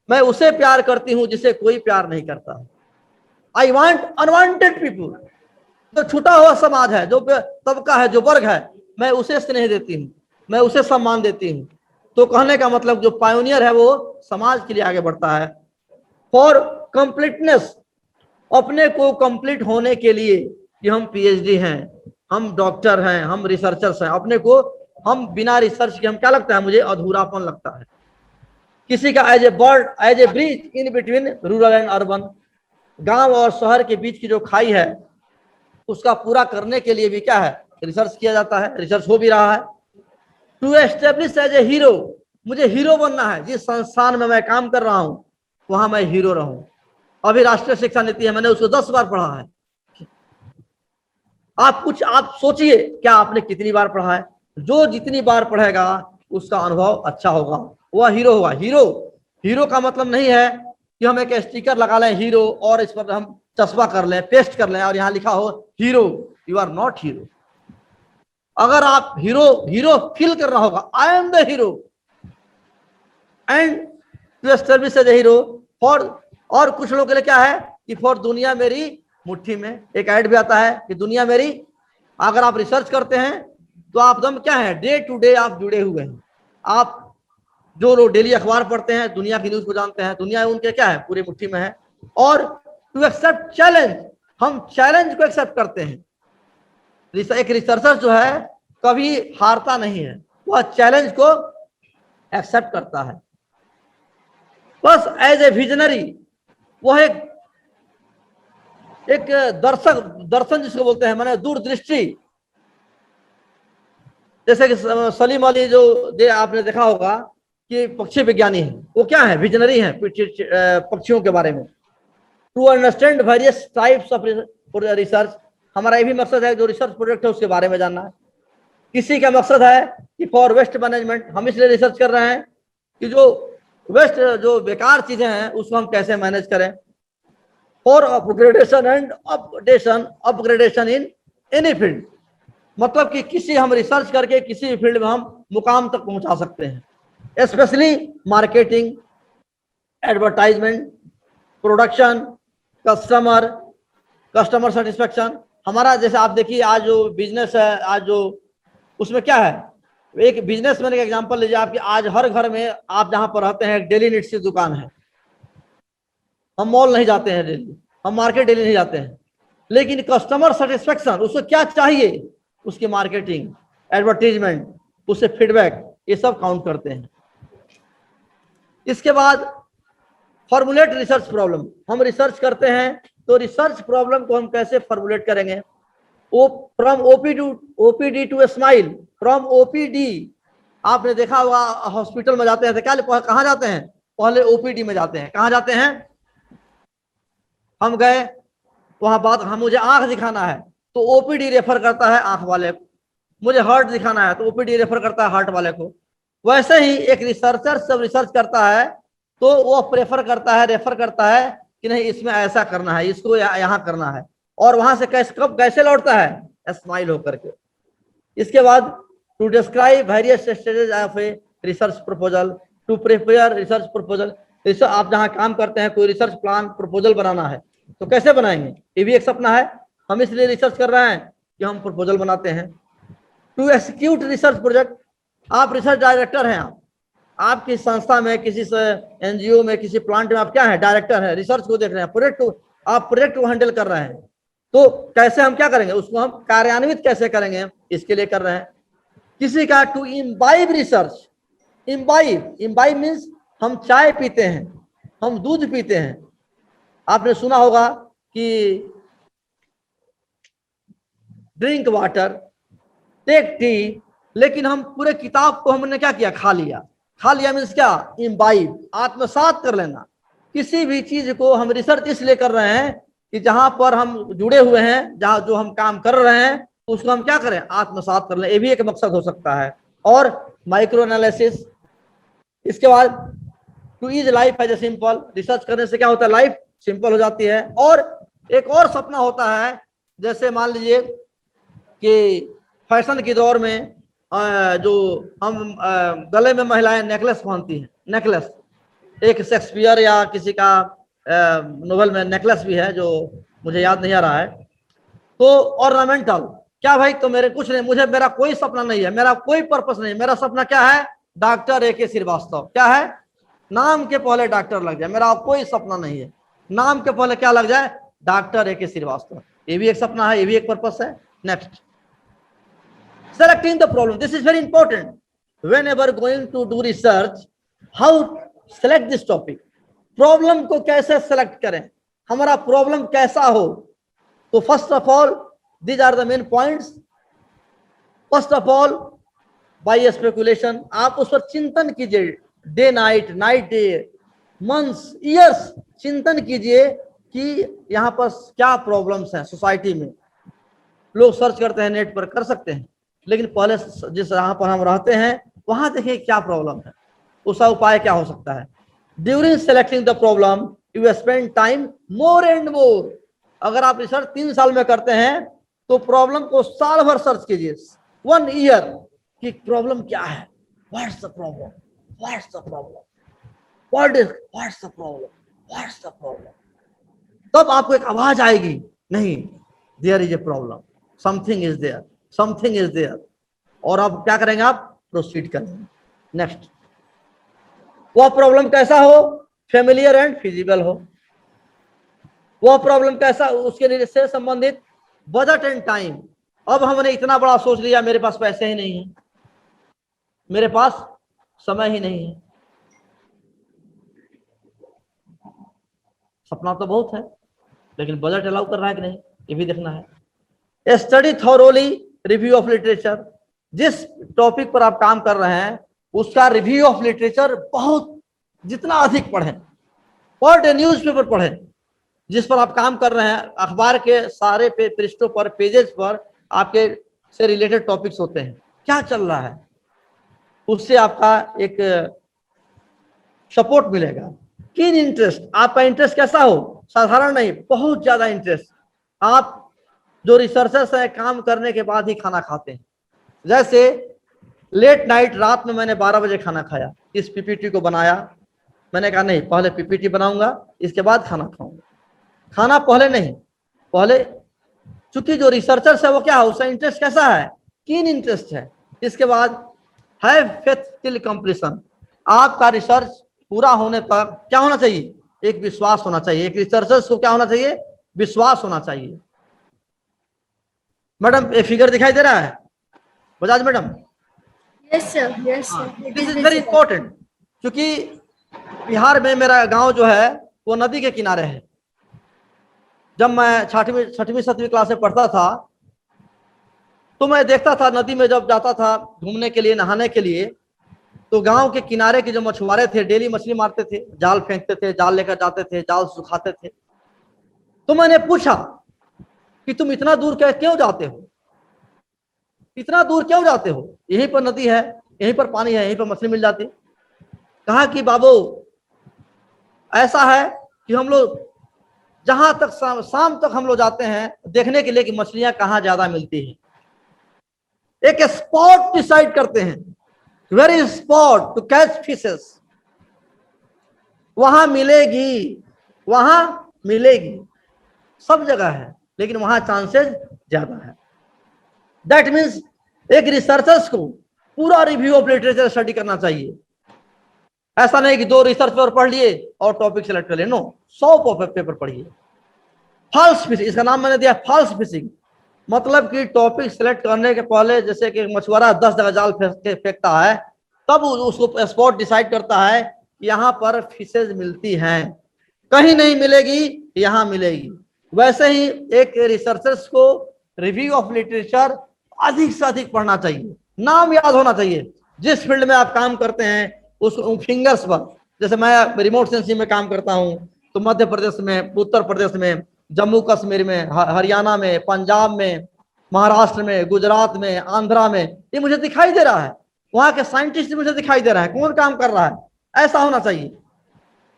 मैं उसे प्यार करती हूं जिसे कोई प्यार नहीं करता। आई वांट अनवांटेड पीपल, तो छूटा हुआ समाज है, जो तबका है, जो वर्ग है, मैं उसे स्नेह देती हूँ, मैं उसे सम्मान देती हूँ। तो कहने का मतलब जो पायोनियर है वो समाज के लिए आगे बढ़ता है। फॉर कंप्लीटनेस, अपने को कंप्लीट होने के लिए कि हम पीएचडी हैं, हम डॉक्टर हैं, हम रिसर्चर्स हैं, अपने को हम बिना रिसर्च के हम क्या लगता है, मुझे अधूरापन लगता है। किसी का as a bird, as a bridge in between rural and urban, गांव और शहर के बीच की जो खाई है उसका पूरा करने के लिए भी क्या है, रिसर्च किया जाता है, रिसर्च हो भी रहा है। To establish as a hero, मुझे हीरो बनना है, जिस संस्थान में मैं काम कर रहा हूं वहां मैं हीरो रहूं। अभी राष्ट्रीय शिक्षा नीति है, मैंने उसको 10 बार पढ़ा है। आप सोचिए क्या आपने कितनी बार पढ़ा है। जो जितनी बार पढ़ेगा उसका अनुभव अच्छा होगा, वह हीरो होगा। हीरो का मतलब नहीं है कि हम एक स्टिकर लगा लें हीरो और इस पर हम चस्पा कर लें, पेस्ट कर लें और यहां लिखा हो hero. You are not hero. अगर आप हीरो फील कर रहा होगा, I am the hero and to establish as a hero for, और कुछ लोगों के लिए क्या है कि फॉर दुनिया मेरी मुट्ठी में। एक ऐड भी आता है कि दुनिया मेरी। अगर आप रिसर्च करते हैं तो आप एकदम क्या है, डे टू डे आप जुड़े हुए हैं। आप जो लोग डेली अखबार पढ़ते हैं, दुनिया की न्यूज को जानते हैं, दुनिया उनके क्या है, पूरी मुट्ठी में है। और टू एक्सेप्ट चैलेंज, हम चैलेंज को एक्सेप्ट करते हैं। एक रिसर्चर जो है कभी हारता नहीं है, वह चैलेंज को एक्सेप्ट करता है। बस एज ए विजनरी, वह एक दर्शन जिसको बोलते हैं, माने दूरदृष्टि। जैसे कि सलीम अली जो आपने देखा होगा कि पक्षी विज्ञानी है, वो क्या है, विजनरी है पक्षियों के बारे में। To understand various types of research, हमारा ये भी मकसद है जो रिसर्च प्रोजेक्ट है उसके बारे में जानना है। किसी का मकसद है कि फॉर वेस्ट मैनेजमेंट, हम इसलिए रिसर्च कर रहे हैं कि जो वेस्ट, जो बेकार चीजें हैं उसको हम कैसे मैनेज करें। For upgradation and upgradation in any field, मतलब कि किसी हम रिसर्च करके किसी भी फील्ड में हम मुकाम तक पहुंचा सकते हैं। Specially marketing, advertisement, production, customer satisfaction. हमारा जैसे आप देखिए आज जो बिजनेस है, आज जो उसमें क्या है, एक बिजनेसमैन का एग्जांपल लीजिए आपकी। आज हर घर में आप जहां पर रहते हैं एक डेली नीड्स की दुकान है। हम मॉल नहीं जाते हैं डेली, हम मार्केट डेली नहीं जाते हैं, लेकिन कस्टमर सेटिस्फेक्शन, उसको क्या चाहिए, उसकी मार्केटिंग, एडवर्टीजमेंट, उससे फीडबैक, ये सब काउंट करते हैं। इसके बाद फॉर्मुलेट रिसर्च प्रॉब्लम, हम रिसर्च करते हैं तो रिसर्च प्रॉब्लम को हम कैसे फॉर्मुलेट करेंगे। From OPD to smile, from OPD, आपने देखा होगा हॉस्पिटल में जाते हैं तो क्या, कहाँ जाते हैं, पहले ओपीडी में जाते हैं। कहाँ जाते हैं, हम गए वहां बात, हम मुझे आंख दिखाना है तो ओपीडी रेफर करता है आंख वाले को, मुझे हार्ट दिखाना है तो ओपीडी रेफर करता है हार्ट वाले को। वैसे ही एक रिसर्चर जब रिसर्च करता है तो वो रेफर करता है कि नहीं इसमें ऐसा करना है, इसको यहाँ करना है, और वहां से कैसे लौटता है, स्माइल होकर के। इसके बाद to describe various stages of a research proposal, to prepare research proposal. आप जहाँ काम करते हैं, कोई रिसर्च प्लान प्रपोजल बनाना है तो कैसे बनाएंगे, ये भी एक सपना है। हम इसलिए रिसर्च कर रहे हैं कि हम प्रपोजल बनाते हैं। टू एक्सिक्यूट रिसर्च प्रोजेक्ट, आप रिसर्च डायरेक्टर हैं, आपकी संस्था में, किसी एनजीओ में, किसी प्लांट में आप क्या है, डायरेक्टर है, रिसर्च को देख रहे हैं, आप प्रोजेक्ट को हैंडल कर रहे हैं। तो कैसे हम क्या करेंगे, उसको हम कार्यान्वित कैसे करेंगे, इसके लिए कर रहे हैं। किसी का to imbibe research, imbibe means हम चाय पीते हैं, हम दूध पीते हैं। आपने सुना होगा कि ड्रिंक वाटर, टेक टी, लेकिन हम पूरे किताब को हमने क्या किया, खा लिया मीन्स क्या, इम्बाइब, आत्मसात कर लेना। किसी भी चीज को हम रिसर्च इसलिए कर रहे हैं कि जहां पर हम जुड़े हुए हैं, जहां जो हम काम कर रहे हैं, उसको हम क्या करें, आत्मसात कर लें, ये भी एक मकसद हो सकता है। और माइक्रो एनालिसिस। इसके बाद to is life as a simple, research करने से क्या होता है, लाइफ सिंपल हो जाती है। और एक और सपना होता है, जैसे मान लीजिए कि फैशन के दौर में जो हम गले में महिलाएं नेकलेस पहनती हैं, नेकलेस, एक शेक्सपियर या किसी का नोवेल में नेकलेस भी है जो मुझे याद नहीं आ रहा है। तो ऑर्नामेंटल, क्या भाई, तो मेरे कुछ नहीं, मेरा कोई सपना नहीं है, मेरा कोई पर्पस नहीं, मेरा सपना क्या है, डॉक्टर ए.के. श्रीवास्तव। क्या है, नाम के पहले डॉक्टर लग जाए, मेरा कोई सपना नहीं है, नाम के पहले क्या लग जाए, डॉक्टर ए.के. श्रीवास्तव। ये भी एक सपना है, ये भी एक पर्पस है। Next, selecting the problem, this is very important whenever going to do research, how select this topic, problem को कैसे सेलेक्ट करें, हमारा प्रॉब्लम कैसा हो। तो first of all these are the main points. First of all by speculation, आप उस पर चिंतन कीजिए, day night, night day, months, years, चिंतन कीजिए कि यहाँ पर क्या प्रॉब्लम्स हैं सोसाइटी में। लोग सर्च करते हैं, नेट पर कर सकते हैं, लेकिन पहले जिस जहाँ पर हम रहते हैं वहां देखिए क्या प्रॉब्लम है, उसका उपाय क्या हो सकता है। During selecting the problem you spend time more and more. अगर आप रिसर्च 3 साल में करते हैं तो प्रॉब्लम को साल भर सर्च कीजिए, 1 ईयर, कि प्रॉब्लम क्या है, what's the problem, what's the problem, what's the problem, what's the problem. तब आपको एक आवाज आएगी, नहीं, there is a problem, something is there, something is there. और आप क्या करेंगे, आप प्रोसीड करेंगे। नेक्स्ट, वह प्रॉब्लम कैसा हो, फेमिलियर एंड फिजिबल हो। वह प्रॉब्लम कैसा, उसके लिए से संबंधित बजट एंड टाइम। अब हमने इतना बड़ा सोच लिया, मेरे पास पैसे ही नहीं है, मेरे पास समय ही नहीं है। सपना तो बहुत है, लेकिन बजट अलाउ कर रहा है कि नहीं, ये भी देखना है। Study thoroughly, review of literature, जिस टॉपिक पर आप काम कर रहे हैं उसका रिव्यू ऑफ लिटरेचर बहुत, जितना अधिक पढ़ें, पर डे न्यूज़पेपर पढ़ें, जिस पर आप काम कर रहे हैं, अखबार के सारे पृष्ठों पर, पेजेस पर आपके से रिलेटेड टॉपिक्स होते हैं, क्या चल रहा है, उससे आपका एक सपोर्ट मिलेगा। कीन इंटरेस्ट, आपका इंटरेस्ट कैसा हो, साधारण नहीं, बहुत ज्यादा इंटरेस्ट। आप जो रिसर्चर्स हैं काम करने के बाद ही खाना खाते हैं, जैसे लेट नाइट, रात में मैंने 12 बजे खाना खाया, इस पीपीटी को बनाया, मैंने कहा नहीं, पहले पीपीटी बनाऊंगा, इसके बाद खाना खाऊंगा। खाना पहले नहीं, पहले, चूंकि जो रिसर्चर्स है वो क्या है, उसका इंटरेस्ट कैसा है, कीन इंटरेस्ट है। इसके बाद हैव फेथ टिल कंप्लीशन, आपका रिसर्च पूरा होने तक क्या होना चाहिए, एक विश्वास होना चाहिए। एक रिसर्चर्स को क्या होना चाहिए, विश्वास होना चाहिए। मैडम, ये फिगर दिखाई दे रहा है, Bajaj madam? Yes sir, yes sir. It this is is very visible. Important, क्योंकि बिहार में मेरा गांव जो है वो नदी के किनारे है। जब मैं छठवीं 7वीं क्लास में पढ़ता था तो मैं देखता था, नदी में जब जाता था घूमने के लिए, नहाने के लिए, तो गांव के किनारे के जो मछुआरे थे डेली मछली मारते थे, जाल फेंकते थे, जाल लेकर जाते थे, जाल सुखाते थे। तो मैंने पूछा कि तुम इतना दूर क्यों जाते हो, इतना दूर क्यों जाते हो, यहीं पर नदी है, यहीं पर पानी है, यहीं पर मछली मिल जाती। कहा कि बाबू ऐसा है कि हम लोग जहां तक शाम तक हम लोग जाते हैं देखने के लिए कि मछलियां कहाँ ज्यादा मिलती हैं, एक स्पॉट डिसाइड करते हैं, very spot to catch fishes, वहां मिलेगी, वहां मिलेगी, सब जगह है लेकिन वहां चांसेस ज्यादा है। दैट मीन्स एक रिसर्चर्स को पूरा रिव्यू ऑफ लिटरेचर स्टडी करना चाहिए। ऐसा नहीं कि 2 रिसर्च पेपर पढ़ लिए और टॉपिक सेलेक्ट कर लिए, नो, 100 पेपर पढ़िए। फॉल्स फिशिंग, इसका नाम मैंने दिया फॉल्स फिशिंग, मतलब कि टॉपिक सेलेक्ट करने के पहले जैसे कि मछुआरा 10 जगह जाल फेंकता है, तब उसको स्पॉट डिसाइड करता है कि यहाँ पर फिशेज मिलती हैं, कहीं नहीं मिलेगी, यहाँ मिलेगी। वैसे ही एक रिसर्चर्स को रिव्यू ऑफ लिटरेचर अधिक से अधिक पढ़ना चाहिए, नाम याद होना चाहिए। जिस फील्ड में आप काम करते हैं उस फिंगर्स पर, जैसे मैं रिमोट सेंसिंग में काम करता हूं तो मध्य प्रदेश में, उत्तर प्रदेश में, जम्मू कश्मीर में, हरियाणा में, पंजाब में, महाराष्ट्र में, गुजरात में, आंध्रा में, ये मुझे दिखाई दे रहा है, वहां के साइंटिस्ट मुझे दिखाई दे रहा है कौन काम कर रहा है। ऐसा होना चाहिए।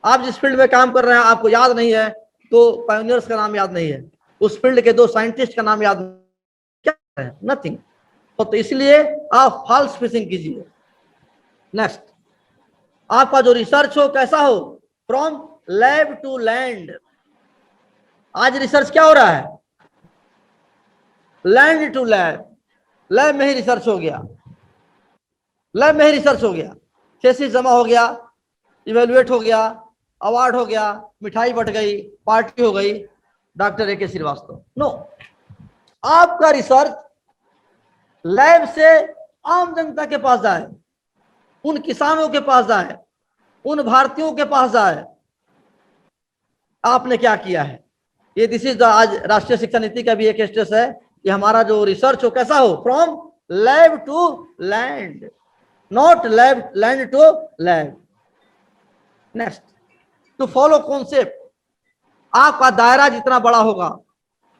आप जिस फील्ड में काम कर रहे हैं आपको याद नहीं है तो पायोनियर्स का नाम याद नहीं है, उस फील्ड के 2 साइंटिस्ट का नाम याद, क्या है, नथिंग। तो इसलिए आप फॉल्स फिशिंग कीजिए। नेक्स्ट, आपका जो रिसर्च हो कैसा हो, फ्रॉम लैब टू लैंड। आज रिसर्च क्या हो रहा है, लैंड टू लैब, लैब में ही रिसर्च हो गया, लैब में ही रिसर्च हो गया, थीसिस जमा हो गया, इवेलुएट हो गया, अवार्ड हो गया, मिठाई बट गई, पार्टी हो गई, डॉक्टर ए के श्रीवास्तव। नो, आपका रिसर्च लैब से आम जनता के पास जाए, उन किसानों के पास जाए, उन भारतीयों के पास जाए, आपने क्या किया है। ये दिस इज आज राष्ट्रीय शिक्षा नीति का भी एक स्टेटस है कि हमारा जो रिसर्च हो कैसा हो, from lab to land, not land to lab. Next, to follow concept. आपका दायरा जितना बड़ा होगा,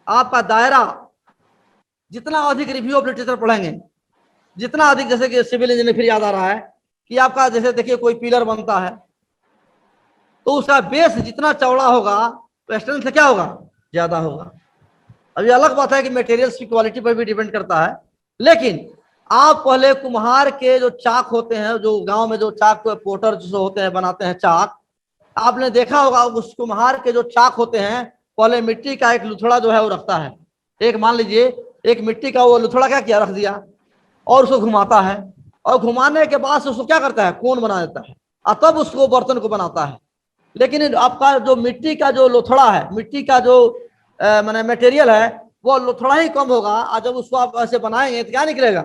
आपका दायरा जितना अधिक रिव्यू ऑफ लिटरेचर पढ़ेंगे, जितना अधिक, जैसे कि सिविल इंजीनियर फिर याद आ रहा है कि आपका जैसे देखिए कोई पिलर बनता है तो उसका बेस जितना चौड़ा होगा तो स्ट्रेंथ क्या होगा, ज्यादा होगा। अभी अलग बात है कि मटेरियल्स की क्वालिटी पर भी डिपेंड करता है, लेकिन आप पहले कुम्हार के जो चाक होते हैं, जो गांव में जो चाक पोटर जो होते हैं बनाते हैं चाक, आपने देखा होगा उस कुम्हार के जो चाक होते हैं पहले मिट्टी का एक लुथड़ा जो है वो रखता है। एक मान लीजिए एक मिट्टी का वो लुथड़ा क्या किया, रख दिया और उसको घुमाता है, और घुमाने के बाद उसको क्या करता है, कोन बना देता है और तब उसको बर्तन को बनाता है। लेकिन आपका जो मिट्टी का जो लोथड़ा है, मिट्टी का जो माने मटेरियल है वो लोथड़ा ही कम होगा, और जब उसको आप ऐसे बनाएंगे तो क्या निकलेगा,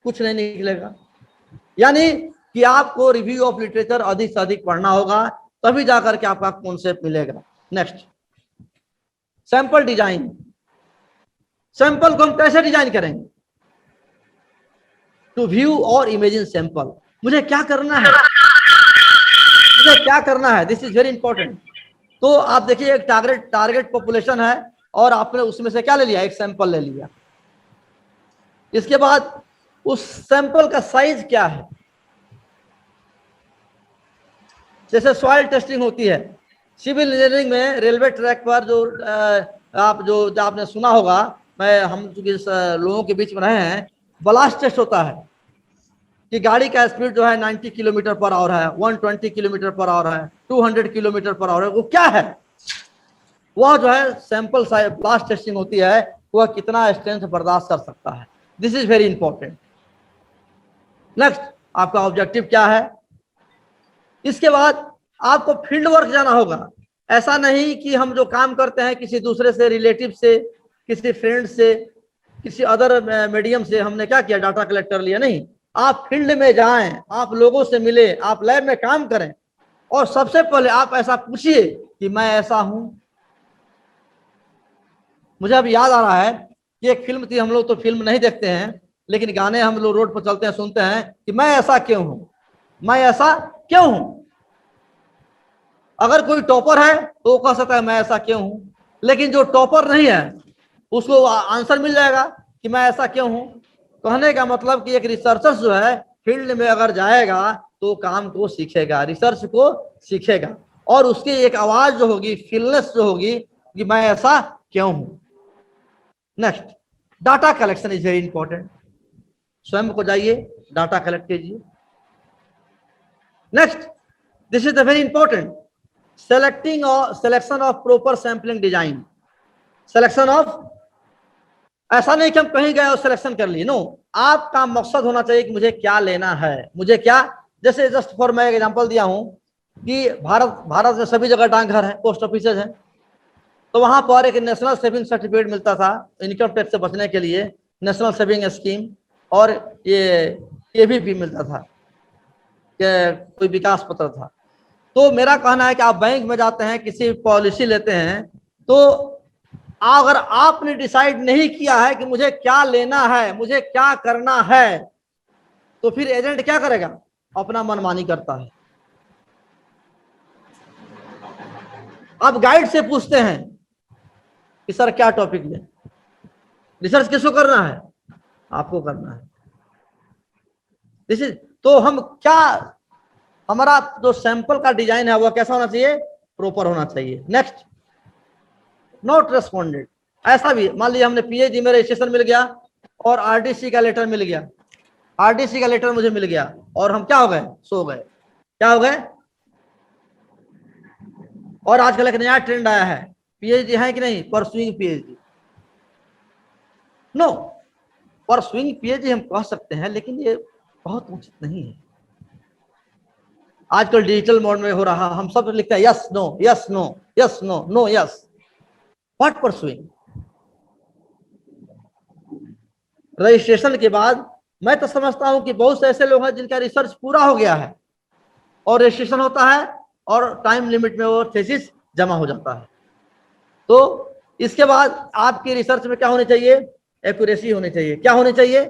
कुछ नहीं निकलेगा। यानी कि आपको रिव्यू ऑफ लिटरेचर अधिक से अधिक पढ़ना होगा, तभी जाकर के आपका कॉन्सेप्ट मिलेगा। Next, sample design. सैंपल को हम कैसे डिजाइन करेंगे, टू व्यू और इमेजिन सैंपल। मुझे क्या करना है, मुझे क्या करना है, दिस इज वेरी इंपॉर्टेंट। तो आप देखिए एक टारगेट पॉपुलेशन है और आपने उसमें से क्या ले लिया, एक सैंपल ले लिया। इसके बाद उस सैंपल का साइज क्या है, जैसे सॉइल टेस्टिंग होती है सिविल इंजीनियरिंग में, रेलवे ट्रैक पर जो आप जो आपने सुना होगा, हम चूंकि लोगों के बीच में रहे हैं, ब्लास्ट टेस्ट होता है कि गाड़ी का स्पीड जो है 90 किलोमीटर पर आवर है, 120 किलोमीटर पर आवर है, 200 किलोमीटर पर आवर है, वो क्या है, वह जो है सैंपल साइज ब्लास्ट टेस्टिंग होती है, वह कितना स्ट्रेंथ बर्दाश्त कर सकता है। This is very important. Next, आपका ऑब्जेक्टिव क्या है। इसके बाद आपको फील्ड वर्क जाना होगा। ऐसा नहीं कि हम जो काम करते हैं किसी दूसरे से, रिलेटिव से, किसी फ्रेंड से, किसी अदर मीडियम से हमने क्या किया, डाटा कलेक्ट कर लिया, नहीं। आप फील्ड में जाएं, आप लोगों से मिले, आप लैब में काम करें, और सबसे पहले आप ऐसा पूछिए कि मैं ऐसा हूं। मुझे अब याद आ रहा है कि एक फिल्म थी, हम लोग तो फिल्म नहीं देखते हैं लेकिन गाने हम लोग रोड पर चलते हैं सुनते हैं कि मैं ऐसा क्यों हूं, मैं ऐसा क्यों हूं। अगर कोई टॉपर है तो वो कह सकता है मैं ऐसा क्यों हूं, लेकिन जो टॉपर नहीं है उसको आंसर मिल जाएगा कि मैं ऐसा क्यों हूं। कहने का मतलब कि एक रिसर्चर जो है फील्ड में अगर जाएगा तो काम को सीखेगा, रिसर्च को सीखेगा, और उसकी एक आवाज जो होगी, फीलनेस जो होगी, कि मैं ऐसा क्यों हूं। Next, data collection is very important. स्वयं को जाइए, डाटा कलेक्ट कीजिए। Next, this is the very important, selection of proper sampling design. Selection of, ऐसा नहीं कि हम कहीं गए और सिलेक्शन कर लिए, नो, आपका मकसद होना चाहिए कि मुझे क्या लेना है, मुझे क्या, जैसे जस्ट फॉर मैं एक एग्जांपल दिया हूं कि भारत में सभी जगह डाकघर है, पोस्ट ऑफिसेज है, तो वहां पर एक नेशनल सेविंग सर्टिफिकेट मिलता था इनकम टैक्स से बचने के लिए, नेशनल सेविंग स्कीम, और ये भी मिलता था कि कोई विकास पत्र था। तो मेरा कहना है कि आप बैंक में जाते हैं, किसी पॉलिसी लेते हैं, तो अगर आपने डिसाइड नहीं किया है कि मुझे क्या लेना है, मुझे क्या करना है, तो फिर एजेंट क्या करेगा, अपना मनमानी करता है। आप गाइड से पूछते हैं कि सर क्या टॉपिक ले, रिसर्च किसको करना है, आपको करना है। दिस इज, तो हम क्या, हमारा जो सैंपल का डिजाइन है वो कैसा होना चाहिए, प्रॉपर होना चाहिए। Next, not responded. ऐसा भी मान लीजिए हमने पीएचडी में रजिस्ट्रेशन मिल गया और आरडीसी का लेटर मिल गया, आरडीसी का लेटर मुझे मिल गया और हम क्या हो गए, सो गए, क्या हो गए। और आजकल एक नया ट्रेंड आया है, पीएचडी है कि नहीं, pursuing PhD. No, pursuing PhD हम कह सकते हैं, लेकिन ये बहुत उचित नहीं है। आजकल डिजिटल मोड में हो रहा, हम सब लिखते हैं yes no yes no yes no no yes, what pursuing. Registration के बाद मैं तो समझता हूं कि बहुत से ऐसे लोग हैं जिनका रिसर्च पूरा हो गया है और रजिस्ट्रेशन होता है और टाइम लिमिट में वो थीसिस जमा हो जाता है। तो इसके बाद आपकी रिसर्च में क्या होनी चाहिए, एक्यूरेसी होनी चाहिए। क्या होनी चाहिए,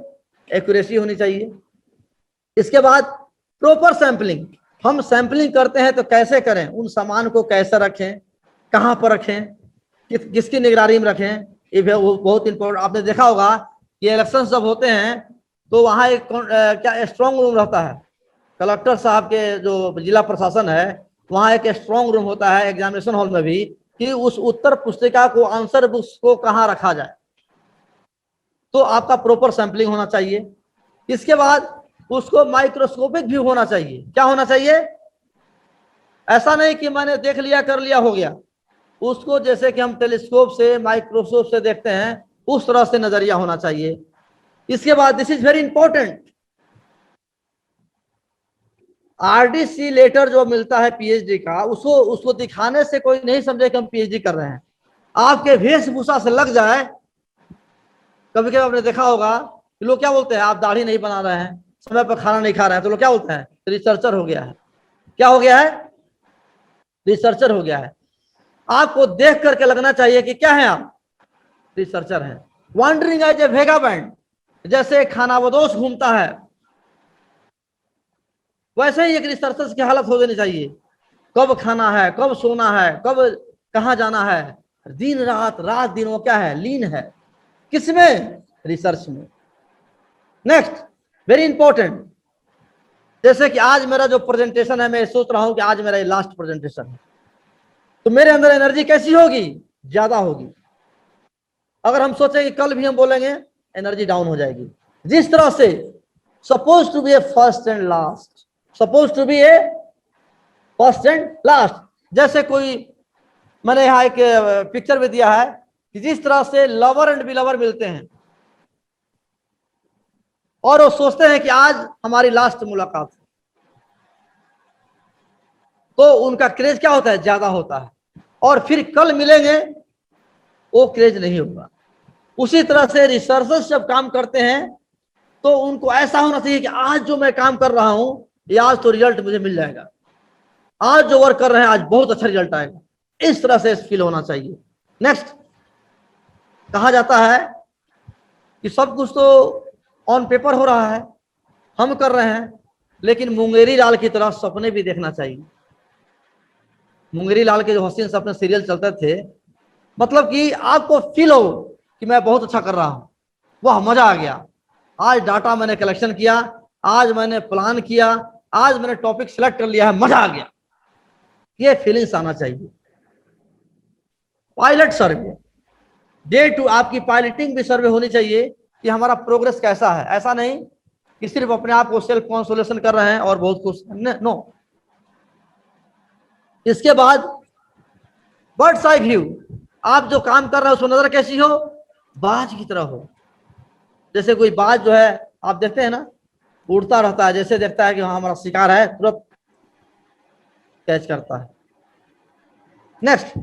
एक्यूरेसी होनी चाहिए। इसके बाद प्रॉपर सैंपलिंग, हम सैंपलिंग करते हैं तो कैसे करें, उन सामान को कैसे रखें, कहां पर रखें, किसकी निगरानी में रखें, ये बहुत इंपॉर्टेंट। आपने देखा होगा कि इलेक्शन जब होते हैं तो वहां एक क्या स्ट्रॉन्ग रूम रहता है, कलेक्टर साहब के जो जिला प्रशासन है वहां एक स्ट्रॉन्ग रूम होता है एग्जामिनेशन हॉल में भी, कि उस उत्तर पुस्तिका को, आंसर बुक्स को कहां रखा जाए। तो आपका प्रॉपर सैंपलिंग होना चाहिए। इसके बाद उसको माइक्रोस्कोपिक भी होना चाहिए। क्या होना चाहिए, ऐसा नहीं कि मैंने देख लिया कर लिया हो गया, उसको जैसे कि हम टेलीस्कोप से, माइक्रोस्कोप से देखते हैं, उस तरह से नजरिया होना चाहिए। इसके बाद this is very important, RDC letter जो मिलता है पीएचडी का, उसको दिखाने से कोई नहीं समझे कि हम पीएचडी कर रहे हैं। आपके वेशभूषा से लग जाए, कभी कभी आपने देखा होगा कि लोग क्या बोलते हैं, आप दाढ़ी नहीं बना रहे हैं, समय पर खाना नहीं खा रहे हैं, तो लोग क्या बोलते हैं, रिसर्चर हो गया है। क्या हो गया है, रिसर्चर हो गया है। आपको देख करके लगना चाहिए कि क्या है, आप रिसर्चर हैं। वॉन्डरिंग एज ए वेगाबैंड, जैसे खानाबदोश घूमता है, वैसे ही एक रिसर्चर की हालत हो जानी चाहिए। कब खाना है, कब सोना है, कब कहां जाना है, दिन रात, रात दिन, वो क्या है, लीन है, किसमें, रिसर्च में। नेक्स्ट, वेरी इंपॉर्टेंट, जैसे कि आज मेरा जो प्रेजेंटेशन है, मैं सोच रहा हूं कि आज मेरा ये लास्ट प्रेजेंटेशन है, तो मेरे अंदर एनर्जी कैसी होगी, ज्यादा होगी। अगर हम सोचें कि कल भी हम बोलेंगे, एनर्जी डाउन हो जाएगी। जिस तरह से suppose to be a first and last, suppose to be a first and last, जैसे कोई, मैंने यहाँ एक पिक्चर में दिया है कि जिस तरह से लवर एंड बिलवर मिलते हैं और वो सोचते हैं कि आज हमारी लास्ट मुलाकात है, तो उनका क्रेज क्या होता है, ज्यादा होता है, और फिर कल मिलेंगे वो क्रेज नहीं होगा। उसी तरह से रिसर्चर्स जब काम करते हैं तो उनको ऐसा होना चाहिए कि आज जो मैं काम कर रहा हूं, ये आज तो रिजल्ट मुझे मिल जाएगा, आज जो वर्क कर रहे हैं आज बहुत अच्छा रिजल्ट आएगा, इस तरह से फील होना चाहिए। नेक्स्ट, कहा जाता है कि सब कुछ तो ऑन पेपर हो रहा है, हम कर रहे हैं, लेकिन मुंगेरी लाल की तरह सपने भी देखना चाहिए। मुंगेरी लाल के जो हसीन सपने सीरियल चलते थे, मतलब कि आपको फील हो कि मैं बहुत अच्छा कर रहा हूं, वह मजा आ गया, आज डाटा मैंने कलेक्शन किया, आज मैंने प्लान किया, आज मैंने टॉपिक सिलेक्ट कर लिया है, मजा आ गया, ये फीलिंग्स आना चाहिए। पायलट सर्वे, डे टू आपकी पायलटिंग भी सर्वे होनी चाहिए कि हमारा प्रोग्रेस कैसा है। ऐसा नहीं कि सिर्फ अपने आप को सेल्फ कंसोलेशन कर रहे हैं और बहुत खुश, नो। इसके बाद बर्ड्स आई व्यू, आप जो काम कर रहे हो उसमें नजर कैसी हो, बाज की तरह हो। जैसे कोई बाज जो है आप देखते हैं ना, उड़ता रहता है, जैसे देखता है कि हाँ हमारा शिकार है, तुरंत कैच करता है। नेक्स्ट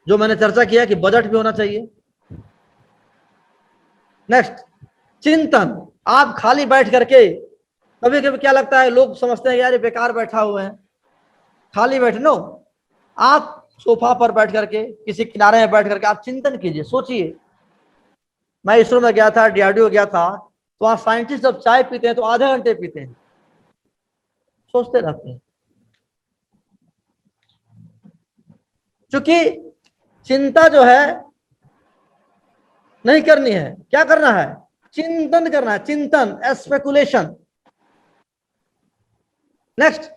जो मैंने चर्चा किया कि बजट भी होना चाहिए। नेक्स्ट चिंतन, आप खाली बैठ करके, कभी कभी क्या लगता है लोग समझते हैं यार ये बेकार बैठा हुए हैं, खाली बैठे, नो, आप सोफा पर बैठ करके, किसी किनारे में बैठ करके आप चिंतन कीजिए, सोचिए। मैं इसरो में गया था, डीआरडीओ गया था, तो वहां साइंटिस्ट जब चाय पीते हैं तो आधे घंटे पीते हैं, सोचते रहते हैं। क्योंकि चिंता जो है नहीं करनी है, क्या करना है, चिंतन करना है, चिंतन, speculation. Next,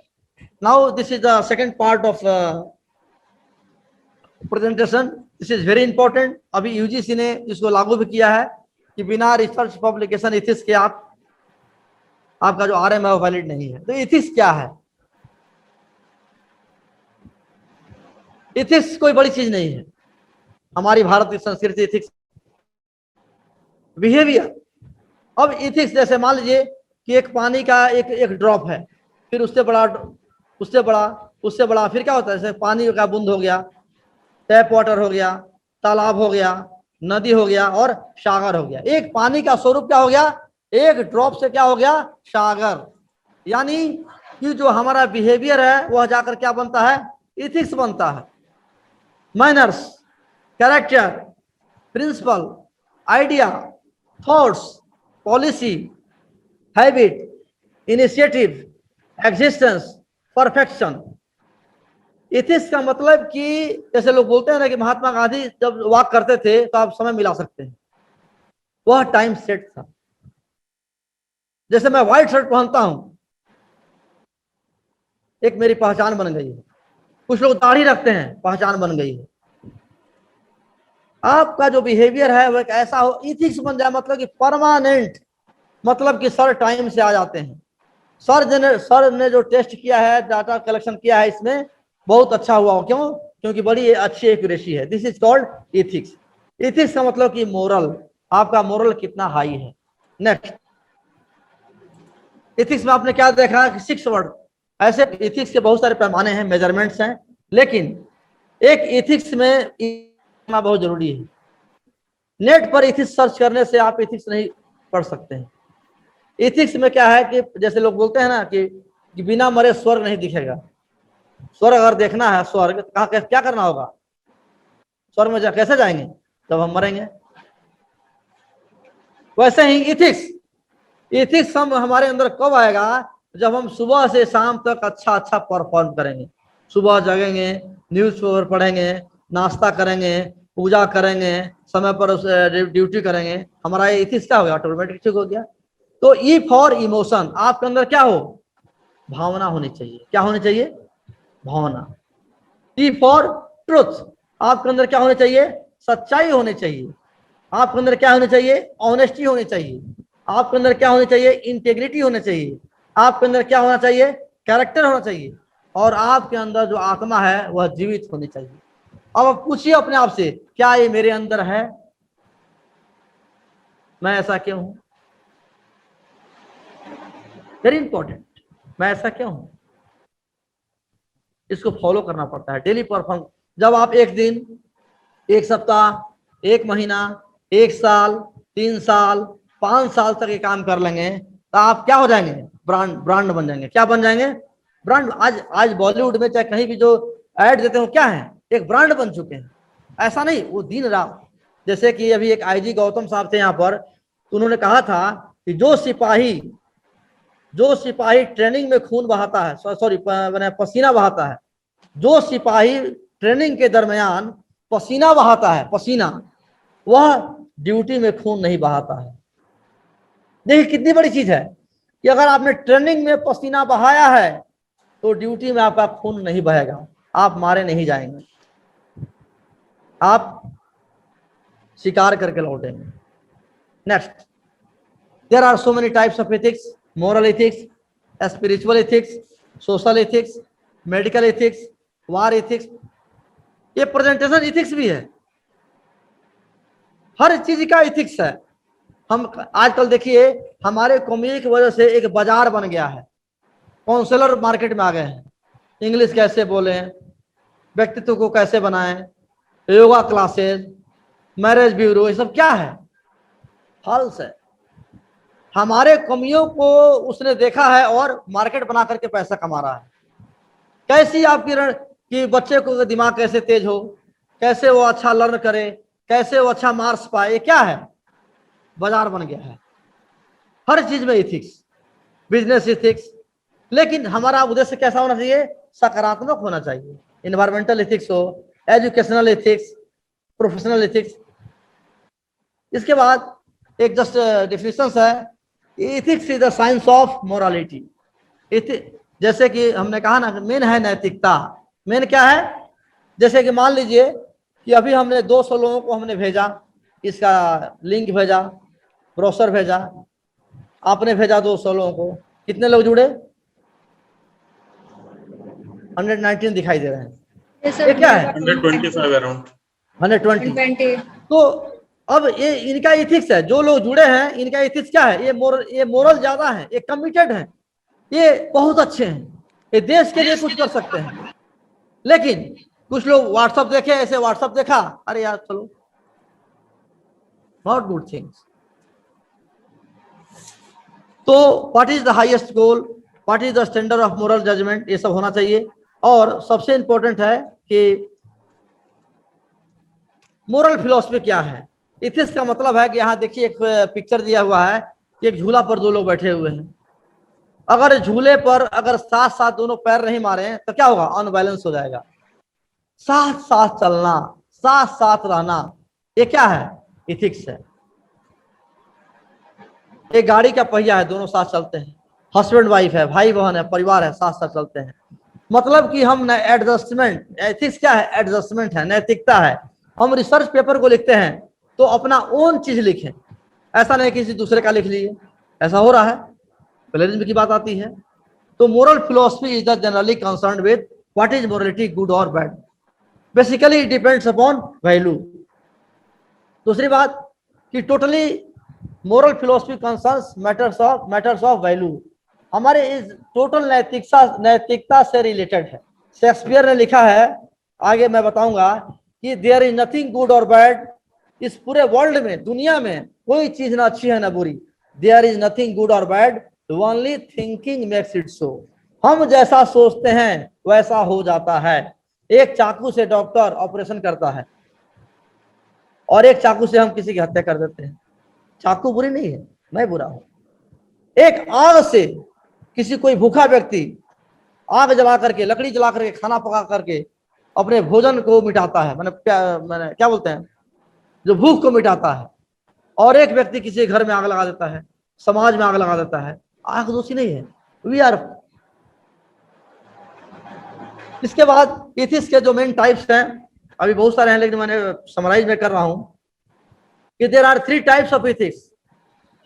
now this is the second part of presentation, this is very important. अभी यूजीसी ने इसको लागू भी किया है कि बिना रिसर्च पब्लिकेशन इथिक्स के आपका जो आरएम है वो वैलिड नहीं है। तो इथिक्स क्या है? इथिक्स कोई बड़ी चीज नहीं है, हमारी भारत की संस्कृति इथिक्स बिहेवियर। अब इथिक्स जैसे मान लीजिए कि एक पानी का एक ड्रॉप है, फिर उससे बड़ा, उससे बड़ा, उससे बड़ा, फिर क्या होता है, जैसे पानी का बूंद हो गया, टैप वाटर हो गया, तालाब हो गया, नदी हो गया और सागर हो गया। एक पानी का स्वरूप क्या हो गया, एक ड्रॉप से क्या हो गया, सागर। यानी कि जो हमारा बिहेवियर है वह जाकर क्या बनता है, इथिक्स बनता है। Manners, character, principle, idea, thoughts, policy, habit, initiative, existence, perfection. Ethics का मतलब कि जैसे लोग बोलते हैं ना कि महात्मा गांधी जब वॉक करते थे तो आप समय मिला सकते हैं, वह टाइम सेट था। जैसे मैं व्हाइट शर्ट पहनता हूं, एक मेरी पहचान बन गई है। कुछ लोग दाढ़ी रखते हैं, पहचान बन गई है। आपका जो बिहेवियर है वह ऐसा हो, इथिक्स बन जाए, मतलब कि परमानेंट, मतलब कि सर टाइम से आ जाते हैं। सर ने जो टेस्ट किया है, डाटा कलेक्शन किया है, इसमें बहुत अच्छा हुआ हो। क्यों? क्योंकि बड़ी अच्छी एक्यूरेसी है। This is called ethics. Ethics का मतलब कि मोरल, आपका मोरल कितना हाई है। नेक्स्ट, इथिक्स में आपने क्या देखा कि 6 वर्ड, ऐसे इथिक्स के बहुत सारे पैमाने हैं, मेजरमेंट्स हैं, लेकिन एक इथिक्स में बहुत जरूरी है। नेट पर इथिक्स सर्च करने से आप इथिक्स नहीं पढ़ सकते हैं। इथिक्स में क्या है कि जैसे लोग बोलते हैं ना कि बिना मरे स्वर्ग नहीं दिखेगा। स्वर्ग अगर देखना है, स्वर्ग कहाँ, क्या करना होगा, स्वर्ग में कैसे जाएंगे, जब हम मरेंगे। वैसे ही इथिक्स हमारे अंदर कब आएगा, जब हम सुबह से शाम तक अच्छा परफॉर्म करेंगे। सुबह जगेंगे, न्यूज़पेपर पढ़ेंगे, नाश्ता करेंगे, पूजा करेंगे, समय पर उस ड्यूटी करेंगे, हमारा इथिक्स क्या हो गया, ऑटोमेटिक ठीक हो गया। तो ई फॉर इमोशन, आपके अंदर क्या हो, भावना होनी चाहिए। क्या होनी चाहिए, भावना। टी फॉर ट्रुथ, आपके अंदर क्या होनी चाहिए, सच्चाई होनी चाहिए। आपके अंदर क्या होनी चाहिए, ऑनेस्टी होनी चाहिए। आपके अंदर क्या होनी चाहिए, इंटेग्रिटी होनी चाहिए। आपके अंदर क्या होना चाहिए, कैरेक्टर होना चाहिए। और आपके अंदर जो आत्मा है वह जीवित होनी चाहिए। अब आप पूछिए अपने आप से, क्या ये मेरे अंदर है, मैं ऐसा क्यों हूं, वेरी इंपॉर्टेंट, मैं ऐसा क्यों हूं। इसको फॉलो करना पड़ता है, डेली परफॉर्म। जब आप एक दिन, एक सप्ताह, एक महीना, एक साल, 3 साल, 5 साल तक ये काम कर लेंगे तो आप क्या हो जाएंगे, ब्रांड बन जाएंगे। क्या बन जाएंगे, ब्रांड। आज बॉलीवुड में चाहे कहीं भी जो ऐड देते हो क्या है, एक ब्रांड बन चुके हैं। ऐसा नहीं, वो दिन रात, जैसे कि अभी एक आईजी गौतम साहब थे यहाँ पर, तो उन्होंने कहा था कि जो सिपाही ट्रेनिंग में खून बहाता है, सॉरी पसीना बहाता है, जो सिपाही ट्रेनिंग के दरमियान पसीना बहाता है, पसीना, वह ड्यूटी में खून नहीं बहाता है। देखिए कितनी बड़ी चीज है कि अगर आपने ट्रेनिंग में पसीना बहाया है तो ड्यूटी में आपका खून नहीं बहेगा, आप मारे नहीं जाएंगे। आप शिकार करके लौटेंगे। Next, there are so many types of ethics, moral ethics, spiritual ethics, social ethics, medical ethics, war ethics, ये प्रेजेंटेशन एथिक्स भी है। हर चीज का एथिक्स है। हम आजकल देखिए हमारे कॉमेडी की वजह से एक बाजार बन गया है, काउंसलर मार्केट में आ गए हैं, इंग्लिश कैसे बोलें, व्यक्तित्व को कैसे बनाएं, योगा क्लासेस, मैरिज ब्यूरो, ये सब क्या है? फॉल्स है। हमारे कमियों को उसने देखा है और मार्केट बना करके पैसा कमा रहा है। कैसी आपकी कि बच्चे को दिमाग कैसे तेज हो, कैसे वो अच्छा लर्न करे, कैसे वो अच्छा मार्क्स पाए, ये क्या है? बाजार बन गया है। हर चीज में एथिक्स, बिजनेस एथिक्स। लेकिन हमारा उद्देश्य कैसा होना चाहिए? सकारात्मक होना चाहिए। इन्वायरमेंटल एथिक्स हो, एजुकेशनल एथिक्स, प्रोफेशनल एथिक्स। इसके बाद एक जस्ट डिफिनेशन है, ethics is the science of morality. जैसे कि हमने कहा ना, मेन है नैतिकता। मेन क्या है? जैसे कि मान लीजिए कि अभी हमने 200 लोगों को हमने भेजा, इसका लिंक भेजा, ब्रोशर भेजा, आपने भेजा 200 लोगों को, कितने लोग जुड़े? 119 दिखाई दे रहे हैं। Yes, ये sir. क्या है? 125 अराउंड। 120। तो अब ये इनका इथिक्स है, जो लोग जुड़े हैं इनका इथिक्स क्या है? ये मोरल ज्यादा है, ये कमिटेड है, ये बहुत अच्छे हैं, ये देश के लिए कुछ कर सकते हैं। लेकिन कुछ लोग व्हाट्सएप देखे, ऐसे व्हाट्सएप देखा, अरे यार चलो, नॉट गुड थिंग्स। तो what is the highest goal, what is the standard of moral judgement, ये सब होना चाहिए। और सबसे इंपॉर्टेंट है कि मोरल फिलॉसफी क्या है। इथिक्स का मतलब है कि यहाँ देखिए एक पिक्चर दिया हुआ है, एक झूला पर 2 लोग बैठे हुए हैं। अगर झूले पर अगर साथ साथ दोनों पैर नहीं मारे तो क्या होगा? अनबैलेंस हो जाएगा। साथ साथ चलना, साथ साथ रहना, ये क्या है? इथिक्स है। एक गाड़ी का पहिया है, दोनों साथ चलते हैं, हस्बैंड वाइफ है, भाई बहन है, परिवार है, साथ साथ चलते हैं। मतलब कि हम एडजस्टमेंट, एथिक्स क्या है? एडजस्टमेंट है, नैतिकता है। हम रिसर्च पेपर को लिखते हैं तो अपना ओन चीज लिखें, ऐसा नहीं किसी दूसरे का लिख लिए। ऐसा हो रहा है, प्लेजरिज्म की बात आती है। तो moral philosophy is the generally concerned with what is morality, good और bad. Basically it depends upon value. दूसरी बात कि totally moral philosophy concerns matters of value. हमारे इस टोटल नैतिकता से रिलेटेड है। शेक्सपियर ने लिखा है, आगे मैं बताऊंगा, कि देयर इज नथिंग गुड और बैड, इस पूरे वर्ल्ड में, दुनिया में कोई चीज ना अच्छी है ना बुरी। देयर इज नथिंग गुड और bad, only thinking makes it so. हम जैसा सोचते हैं वैसा हो जाता है। एक चाकू से डॉक्टर ऑपरेशन करता है और एक चाकू से हम किसी की हत्या कर देते हैं। चाकू बुरी नहीं है, मैं बुरा हूं। एक आग से किसी कोई भूखा व्यक्ति आग जला करके, लकड़ी जला करके, खाना पका करके अपने भोजन को मिटाता है, मैंने क्या बोलते हैं, जो भूख को मिटाता है। और एक व्यक्ति किसी घर में आग लगा देता है, समाज में आग लगा देता है। आग दोषी नहीं है, वी आर। इसके बाद एथिक्स के जो मेन टाइप्स हैं, अभी बहुत सारे हैं लेकिन मैंने समराइज में कर रहा हूं कि there are 3 types of ethics.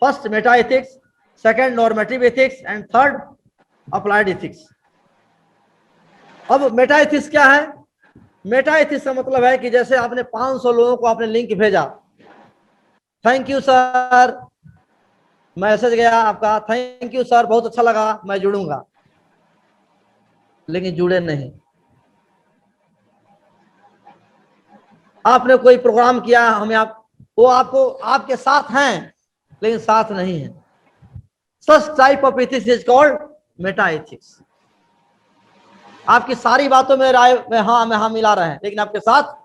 First meta ethics, second normative ethics and third applied ethics. अब मेटा एथिक्स क्या है? मेटा एथिक्स का मतलब है कि जैसे आपने 500 लोगों को आपने लिंक भेजा, थैंक यू सर, मैसेज गया आपका, थैंक यू सर, बहुत अच्छा लगा, मैं जुड़ूंगा, लेकिन जुड़े नहीं। आपने कोई प्रोग्राम किया, हमें वो आपको आपके साथ हैं लेकिन साथ नहीं है। Such type of ethics is called Meta ethics. आपकी सारी बातों में राय में हाँ मिला रहे हैं लेकिन आपके साथ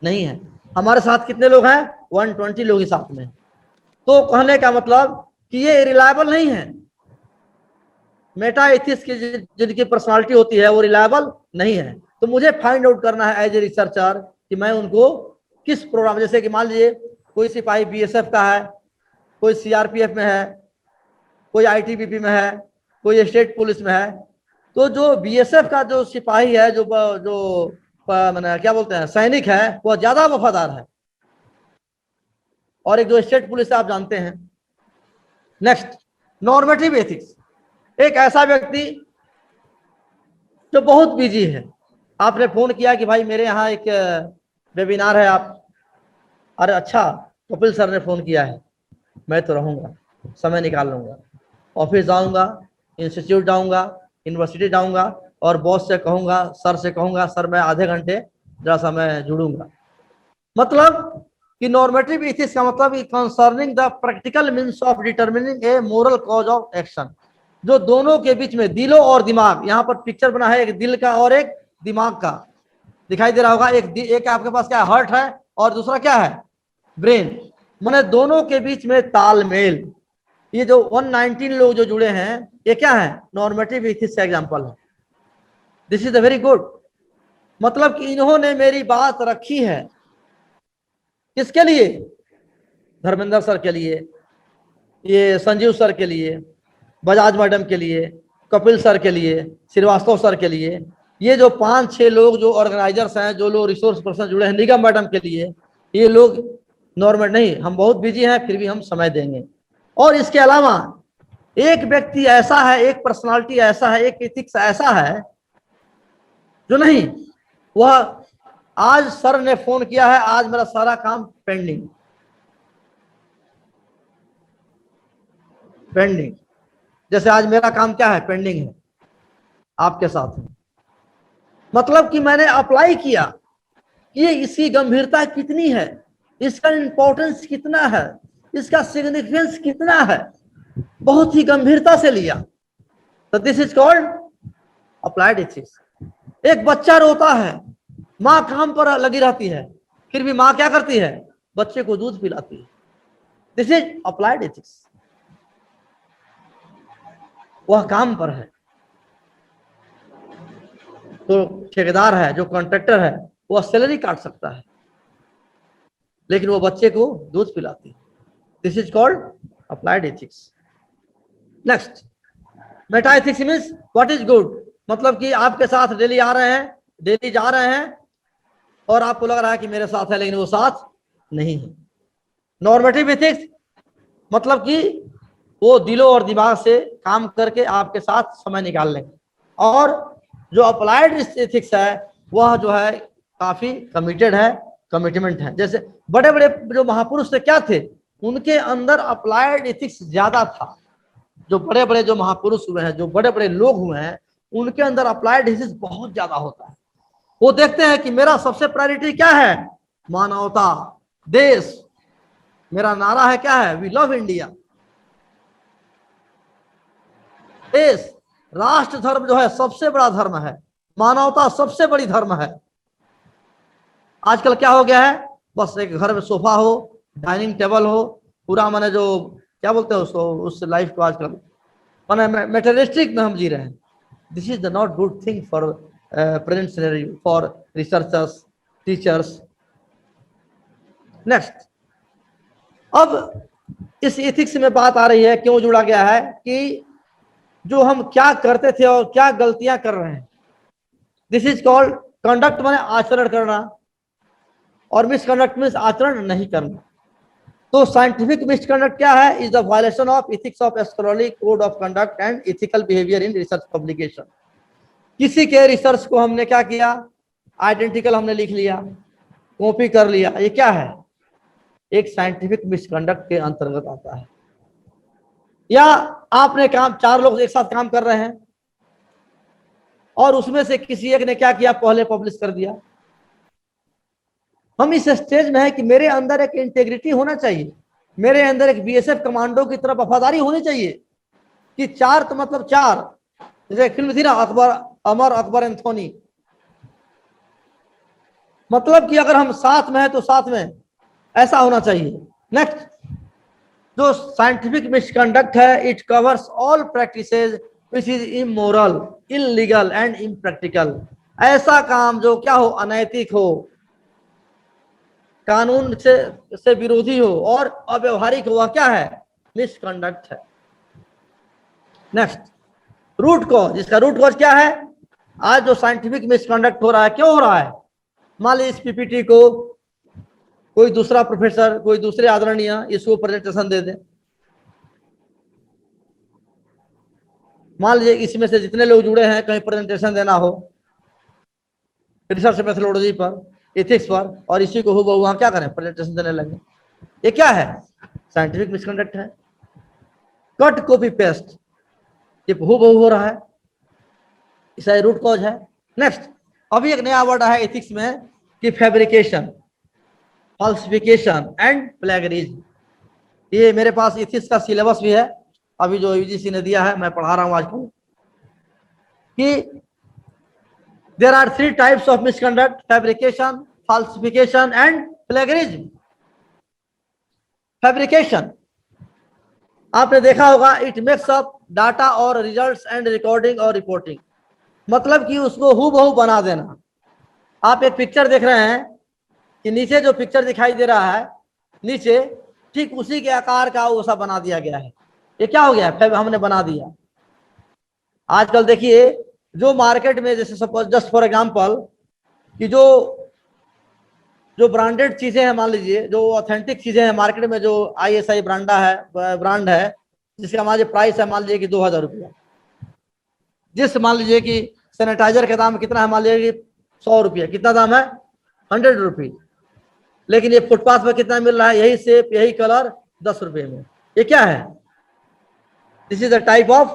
नहीं है। हमारे साथ कितने लोग हैं? 120 लोग ही साथ में। तो कहने का मतलब कि ये रिलायबल नहीं है। मेटा एथिक्स की जिनकी पर्सनालिटी होती है वो रिलायबल नहीं है। तो मुझे फाइंड आउट करना है एज ए रिसर्चर कि मैं उनको किस प्रोग्राम, जैसे कि मान लीजिए कोई सिपाही बीएसएफ का है, कोई सीआरपीएफ में है, कोई आईटीबीपी में है, कोई स्टेट पुलिस में है। तो जो बीएसएफ का जो सिपाही है, जो मैंने क्या बोलते हैं सैनिक है वह ज्यादा वफादार है, और एक जो स्टेट पुलिस है आप जानते हैं। नेक्स्ट, नॉर्मेटिव एथिक्स, एक ऐसा व्यक्ति जो बहुत बिजी है, आपने फोन किया कि भाई मेरे यहाँ एक वेबिनार है, आप, अरे अच्छा कपिल सर ने फोन किया है, मैं तो रहूंगा, समय निकाल लूंगा, ऑफिस जाऊंगा, इंस्टीट्यूट जाऊंगा, यूनिवर्सिटी जाऊंगा, और बॉस से कहूंगा, सर से कहूंगा सर मैं आधे घंटे जरा सा मैं जुड़ूंगा। मतलब कि नॉर्मेटिव एथिक्स का मतलब concerning the practical means of determining A moral cause of action, जो दोनों के बीच में दिलो और दिमाग, यहाँ पर पिक्चर बना है एक दिल का और एक दिमाग का, दिखाई दे रहा होगा, एक आपके पास क्या हार्ट है और दूसरा क्या है ब्रेन, माने दोनों के बीच में तालमेल। ये जो 119 लोग जो जुड़े हैं ये क्या है, नॉर्मेटिव एथिक्स का एग्जांपल है। This is the very good, मतलब कि इन्होंने मेरी बात रखी है, किसके लिए, धर्मेंद्र सर के लिए, ये संजीव सर के लिए, बजाज मैडम के लिए, कपिल सर के लिए, श्रीवास्तव सर के लिए, ये जो 5-6 लोग जो ऑर्गेनाइजर्स हैं, जो लोग रिसोर्स पर्सन जुड़े हैं, निगम मैडम के लिए, ये लोग नॉर्मल नहीं, हम बहुत बिजी हैं फिर भी हम समय देंगे। और इसके अलावा एक व्यक्ति ऐसा है, एक पर्सनालिटी ऐसा है, एक एथिक्स ऐसा है जो नहीं, वह आज सर ने फोन किया है, आज मेरा सारा काम पेंडिंग, जैसे आज मेरा काम क्या है, पेंडिंग है आपके साथ में। मतलब कि मैंने अप्लाई किया, ये इसकी गंभीरता कितनी है, इसका इंपॉर्टेंस कितना है, इसका सिग्निफिकेंस कितना है, बहुत ही गंभीरता से लिया, तो this is called applied ethics. एक बच्चा रोता है, माँ काम पर लगी रहती है, फिर भी माँ क्या करती है, बच्चे को दूध पिलाती है, दिस इज अप्लाइड एथिक्स। वह काम पर है, तो ठेकेदार है, जो कॉन्ट्रैक्टर है, वह सैलरी काट सकता है, लेकिन वो बच्चे को दूध पिलाती है, this is called applied ethics. Next, Meta ethics means what is good, मतलब कि आपके साथ डेली आ रहे हैं, डेली जा रहे हैं, और आपको लग रहा है कि मेरे साथ है लेकिन वो साथ नहीं है। नॉर्मेटिव एथिक्स मतलब कि वो दिलों और दिमाग से काम करके आपके साथ समय निकाल लेंगे, और जो अप्लाइड एथिक्स है वह जो है काफी कमिटेड है, कमिटमेंट है। जैसे बड़े बड़े जो महापुरुष थे क्या थे, उनके अंदर अप्लाइड एथिक्स ज्यादा था। जो बड़े बड़े जो महापुरुष हुए हैं, जो बड़े बड़े लोग हुए हैं, उनके अंदर अप्लाइड एथिक्स बहुत ज्यादा होता है। वो देखते हैं कि मेरा सबसे प्रायोरिटी क्या है, मानवता, देश, मेरा नारा है क्या है, वी लव इंडिया। देश, राष्ट्र धर्म जो है सबसे बड़ा धर्म है, मानवता सबसे बड़ी धर्म है। आजकल क्या हो गया है, बस एक घर में सोफा हो, डाइनिंग टेबल हो, पूरा माने जो क्या बोलते हैं उसको, उस लाइफ को आजकल माने मेटेरियलिस्टिक में हम जी रहे हैं। This is the not good thing for present scenario, for researchers, teachers. Next, अब इस एथिक्स में बात आ रही है, क्यों जुड़ा गया है कि जो हम क्या करते थे और क्या गलतियां कर रहे हैं, दिस इज कॉल्ड कंडक्ट, माने आचरण करना, और मिसकंडक्ट मीन्स आचरण नहीं करना। तो साइंटिफिक मिसकंडक्ट क्या है, is the violation of ethics of scholarly code of conduct and ethical behaviour in research publication. किसी के रिसर्च को हमने क्या किया, आइडेंटिकल हमने लिख लिया, कॉपी कर लिया, ये क्या है, एक साइंटिफिक मिसकंडक्ट के अंतर्गत आता है। या आपने काम, 4 लोग एक साथ काम कर रहे हैं और उसमें से किसी एक ने क्या किया, पहले पब्लिश कर दिया। हम इस स्टेज में है कि मेरे अंदर एक इंटेग्रिटी होना चाहिए, मेरे अंदर एक बीएसएफ कमांडो की तरफ वफादारी होनी चाहिए कि 4 तो मतलब 4, जैसे फिल्म थी ना अकबर, अमर अकबर एंथोनी, मतलब कि अगर हम साथ में है तो साथ में, ऐसा होना चाहिए। नेक्स्ट, जो साइंटिफिक मिसकंडक्ट है, it covers all practices which is immoral, illegal and impractical. ऐसा काम जो क्या हो, अनैतिक हो, कानून से विरोधी हो और अव्यवहारिक हो, वह क्या है, मिसकंडक्ट है। नेक्स्ट, रूट कॉज, इसका रूट कॉज क्या है, आज जो साइंटिफिक मिसकंडक्ट हो रहा है, क्यों हो रहा है, मान लीजिए इस पीपीटी को कोई दूसरा प्रोफेसर, कोई दूसरे आदरणीय इसको प्रेजेंटेशन दे दे। मान लीजिए इसमें से जितने लोग जुड़े हैं कहीं प्रेजेंटेशन देना हो रिसर्च मेथोडोलॉजी पर, एथिक्स पर, और इसी को हूबहू वहां क्या करें, प्रेजेंटेशन देने लगे। ये क्या है? साइंटिफिक मिसकंडक्ट है। कट कॉपी पेस्ट, ये हूबहू हो रहा है, इसका रूट कॉज है। नेक्स्ट, अभी एक नया वर्ड है एथिक्स में कि फैब्रिकेशन, फॉल्सिफिकेशन एंड प्लेगरिज्म। ये मेरे पास एथिक्स का सिलेबस भी है, अभी जो यूजीसी ने दिया है, मैं पढ़ा रहा हूं आजकल, कि there are 3 types of misconduct: fabrication, falsification and plagiarism. Fabrication, आपने देखा होगा, इट मेक्स अप डाटा और रिजल्ट्स एंड रिकॉर्डिंग और रिपोर्टिंग, मतलब कि उसको हूबहू बना देना। आप एक पिक्चर देख रहे हैं कि नीचे जो पिक्चर दिखाई दे रहा है, नीचे ठीक उसी के आकार का वैसा बना दिया गया है। ये क्या हो गया है? हमने बना दिया। आजकल देखिए जो मार्केट में, जैसे सपोज जस्ट फॉर एग्जांपल, कि जो ब्रांडेड चीजें हैं, मान लीजिए जो ऑथेंटिक चीजें हैं मार्केट में, जो ISI ब्रांड है, जिसका मान लीजिए प्राइस है मान लीजिए कि 2000 रुपया, जिस मान लीजिए कि सैनिटाइजर का दाम कितना है, मान लीजिए कि 100 रुपया, कितना दाम है? 100 रुपी, लेकिन ये फुटपाथ पर कितना मिल रहा है? यही शेप, यही कलर, 10 रुपये में। ये क्या है? This is the type of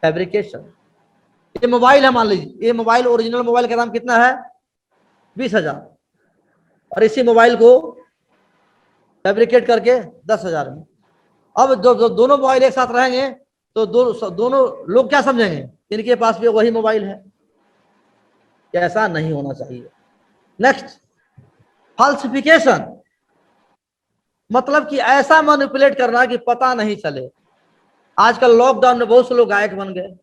fabrication. ये मोबाइल है, मान लीजिए ये मोबाइल, ओरिजिनल मोबाइल का दाम कितना है? 20,000, और इसी मोबाइल को फैब्रिकेट करके 10,000 में। अब जो दोनों मोबाइल एक साथ रहेंगे तो दोनों लोग क्या समझेंगे? इनके पास भी वही मोबाइल है। ऐसा नहीं होना चाहिए। नेक्स्ट, फॉल्सिफिकेशन, मतलब कि ऐसा मैनिपुलेट करना कि पता नहीं चले। आजकल लॉकडाउन में बहुत से लोग गायक बन गए,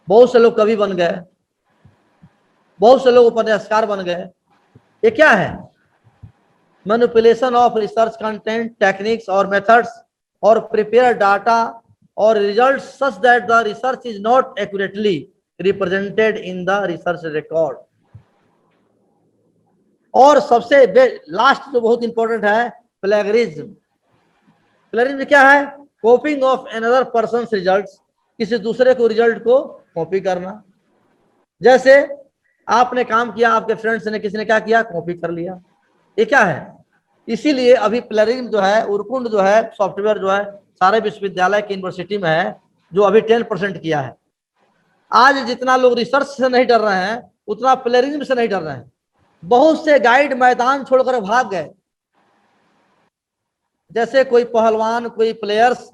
बहुत से लोग कवि बन गए, बहुत से लोग उपन्यासकार बन गए। ये क्या है? Manipulation of research content, techniques और मेथड्स, और प्रिपेयर डाटा और result such that the research is not accurately represented in the research record. और सबसे लास्ट जो बहुत इंपॉर्टेंट है, प्लेगरिज्म। प्लेगरिज्म क्या है? कॉपिंग ऑफ अनदर पर्सन्स रिजल्ट्स, किसी दूसरे को रिजल्ट को कॉपी करना। जैसे आपने काम किया, आपके फ्रेंड्स ने, किसी ने क्या किया? कॉपी कर लिया। ये क्या है? इसीलिए अभी प्लेगरिज्म जो है, उरकुंड जो है सॉफ्टवेयर जो है, सारे विश्वविद्यालय की यूनिवर्सिटी में है, जो अभी 10% किया है। आज जितना लोग रिसर्च से नहीं डर रहे हैं, उतना प्लेगरिज्म से नहीं डर रहे हैं। बहुत से गाइड मैदान छोड़कर भाग गए। जैसे कोई पहलवान, कोई प्लेयर्स,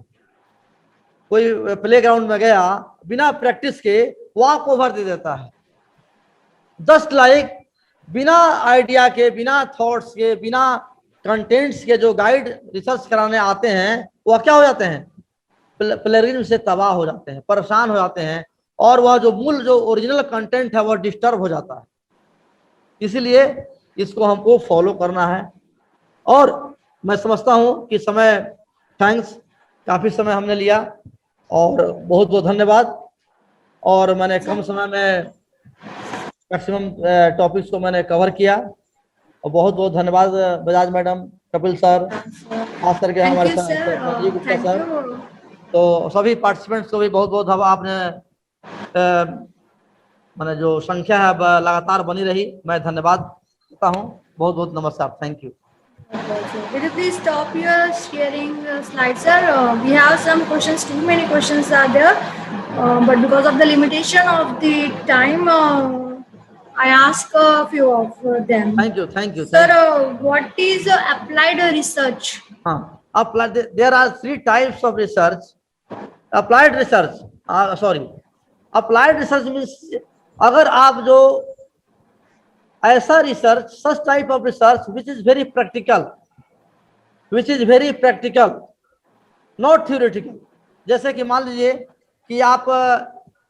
कोई प्लेग्राउंड में गया, बिना प्रैक्टिस के वॉक ओवर दे देता है। जस्ट लाइक बिना आइडिया के, बिना थॉट्स के, बिना कंटेंट्स के जो गाइड रिसर्च कराने आते हैं, वह क्या हो जाते हैं? प्लेगरिज्म से तबाह हो जाते हैं, परेशान हो जाते हैं, और वह जो मूल जो ओरिजिनल कंटेंट है वह डिस्टर्ब हो जाता है। इसीलिए इसको हमको फॉलो करना है। और मैं समझता हूं कि समय, थैंक्स, काफी समय हमने लिया, और बहुत बहुत धन्यवाद। और मैंने कम समय में मैक्सिमम टॉपिक्स को मैंने कवर किया, और बहुत बहुत धन्यवाद बजाज मैडम, कपिल सर, खास करके हमारे साथ संजीव गुप्ता सर, तो सभी पार्टिसिपेंट्स को भी बहुत बहुत आपने मैंने जो संख्या है लगातार बनी रही, मैं धन्यवाद देता हूँ। बहुत बहुत नमस्कार, thank you. Will you please stop your sharing slides, sir? We have some questions. Too many questions are there, but because of the limitation of the time, I ask a few of them. Thank you, thank you. Sir, what is applied research? Applied. There are 3 types of research. Applied research. Applied research means अगर आप जो ऐसा research, such type of research which is very practical, not theoretical. जैसे कि मान लीजिए कि आप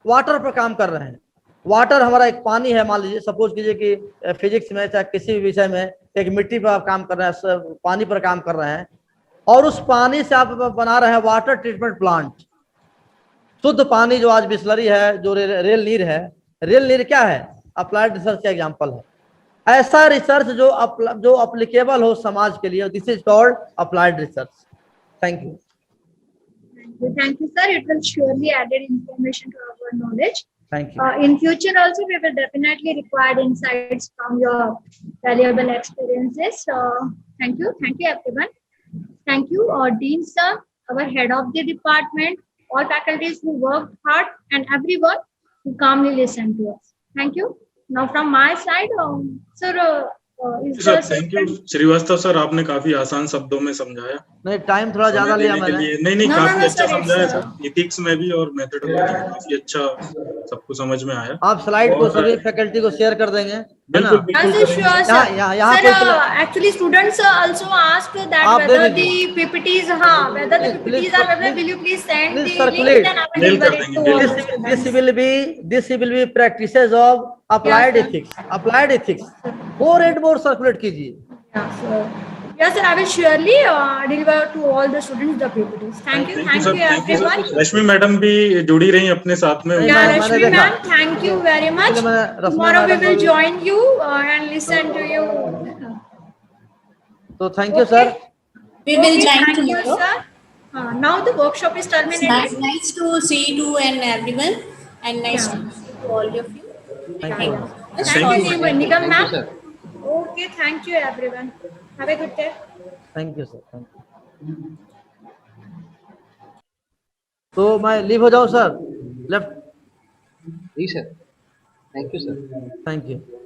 वाटर पर काम कर रहे हैं। वाटर हमारा एक पानी है, मान लीजिए सपोज कीजिए कि फिजिक्स में चाहे किसी भी विषय में एक मिट्टी पर आप काम कर रहे हैं, पानी पर काम कर रहे हैं, और उस पानी से आप बना रहे हैं वाटर ट्रीटमेंट प्लांट। शुद्ध पानी जो आज बिस्लरी है, जो रेल नीर है, रेल नीर क्या है? अप्लाइड रिसर्च का एग्जाम्पल है। ऐसा रिसर्च जो अप्लीकेबल हो समाज के लिए, this is called applied research. Thank you. Thank you, sir. It will surely added information to our knowledge. Thank you. In future also, we will definitely require insights from your valuable experiences. Thank you everyone. Thank you, Dean sir, our head of the department, all faculties who worked hard, and everyone who calmly listened to us. Thank you. Now from my side, sir, is sir the thank you Srivastava sir, आपने काफी आसान शब्दों में समझाया। नहीं, time थोड़ा ज्यादा समय लिया देने के मैंने। लिए नहीं No, काफी no, अच्छा sir, समझाया it's, सर, इथिक्स में भी और मेथोडोलॉजी में काफी अच्छा सबको समझ में आया। आप स्लाइड को और- सभी फैकल्टी को शेयर कर देंगे, है ना? बिल्कुल बिल्कुल Yes, sure, करेंगे। sir. यहाँ Sir, कोई actually students also asked that आप दे whether the दीजिए। PPTs, whether the Please, PPTs are available, please, will you please send please the circulate. link, then I will Mail deliver कर it देंगे, to all mail the कर students. This will be practices of applied Yes, sir. ethics. Applied ethics. More and more circulate कीजिए। Yeah, sir. Yes, sir, I will surely deliver to all the students the PPTs. Thank you sir, thank you everyone. Sir. Rashmi madam भी जुड़ी रही अपने साथ में। नहीं, Yeah, मैंने Rashmi देखा। ma'am, thank you very much. इसलिए मैंने रश्मि Tomorrow we मैडम को will भी- join you and listen to you. तो thank you Okay. Sir. We will Okay, join thank you, tomorrow. sir. Now the workshop is It's terminated. nice to see you and everyone, and nice Yeah. to see you all of you. Thank Thank you. you. Much Thank for you, your- Nigam ma'am. Okay, thank you everyone. Have a good day. Thank you sir. Thank you. तो मैं leave हो जाऊँ sir? Left. जी sir, thank you sir. Thank you.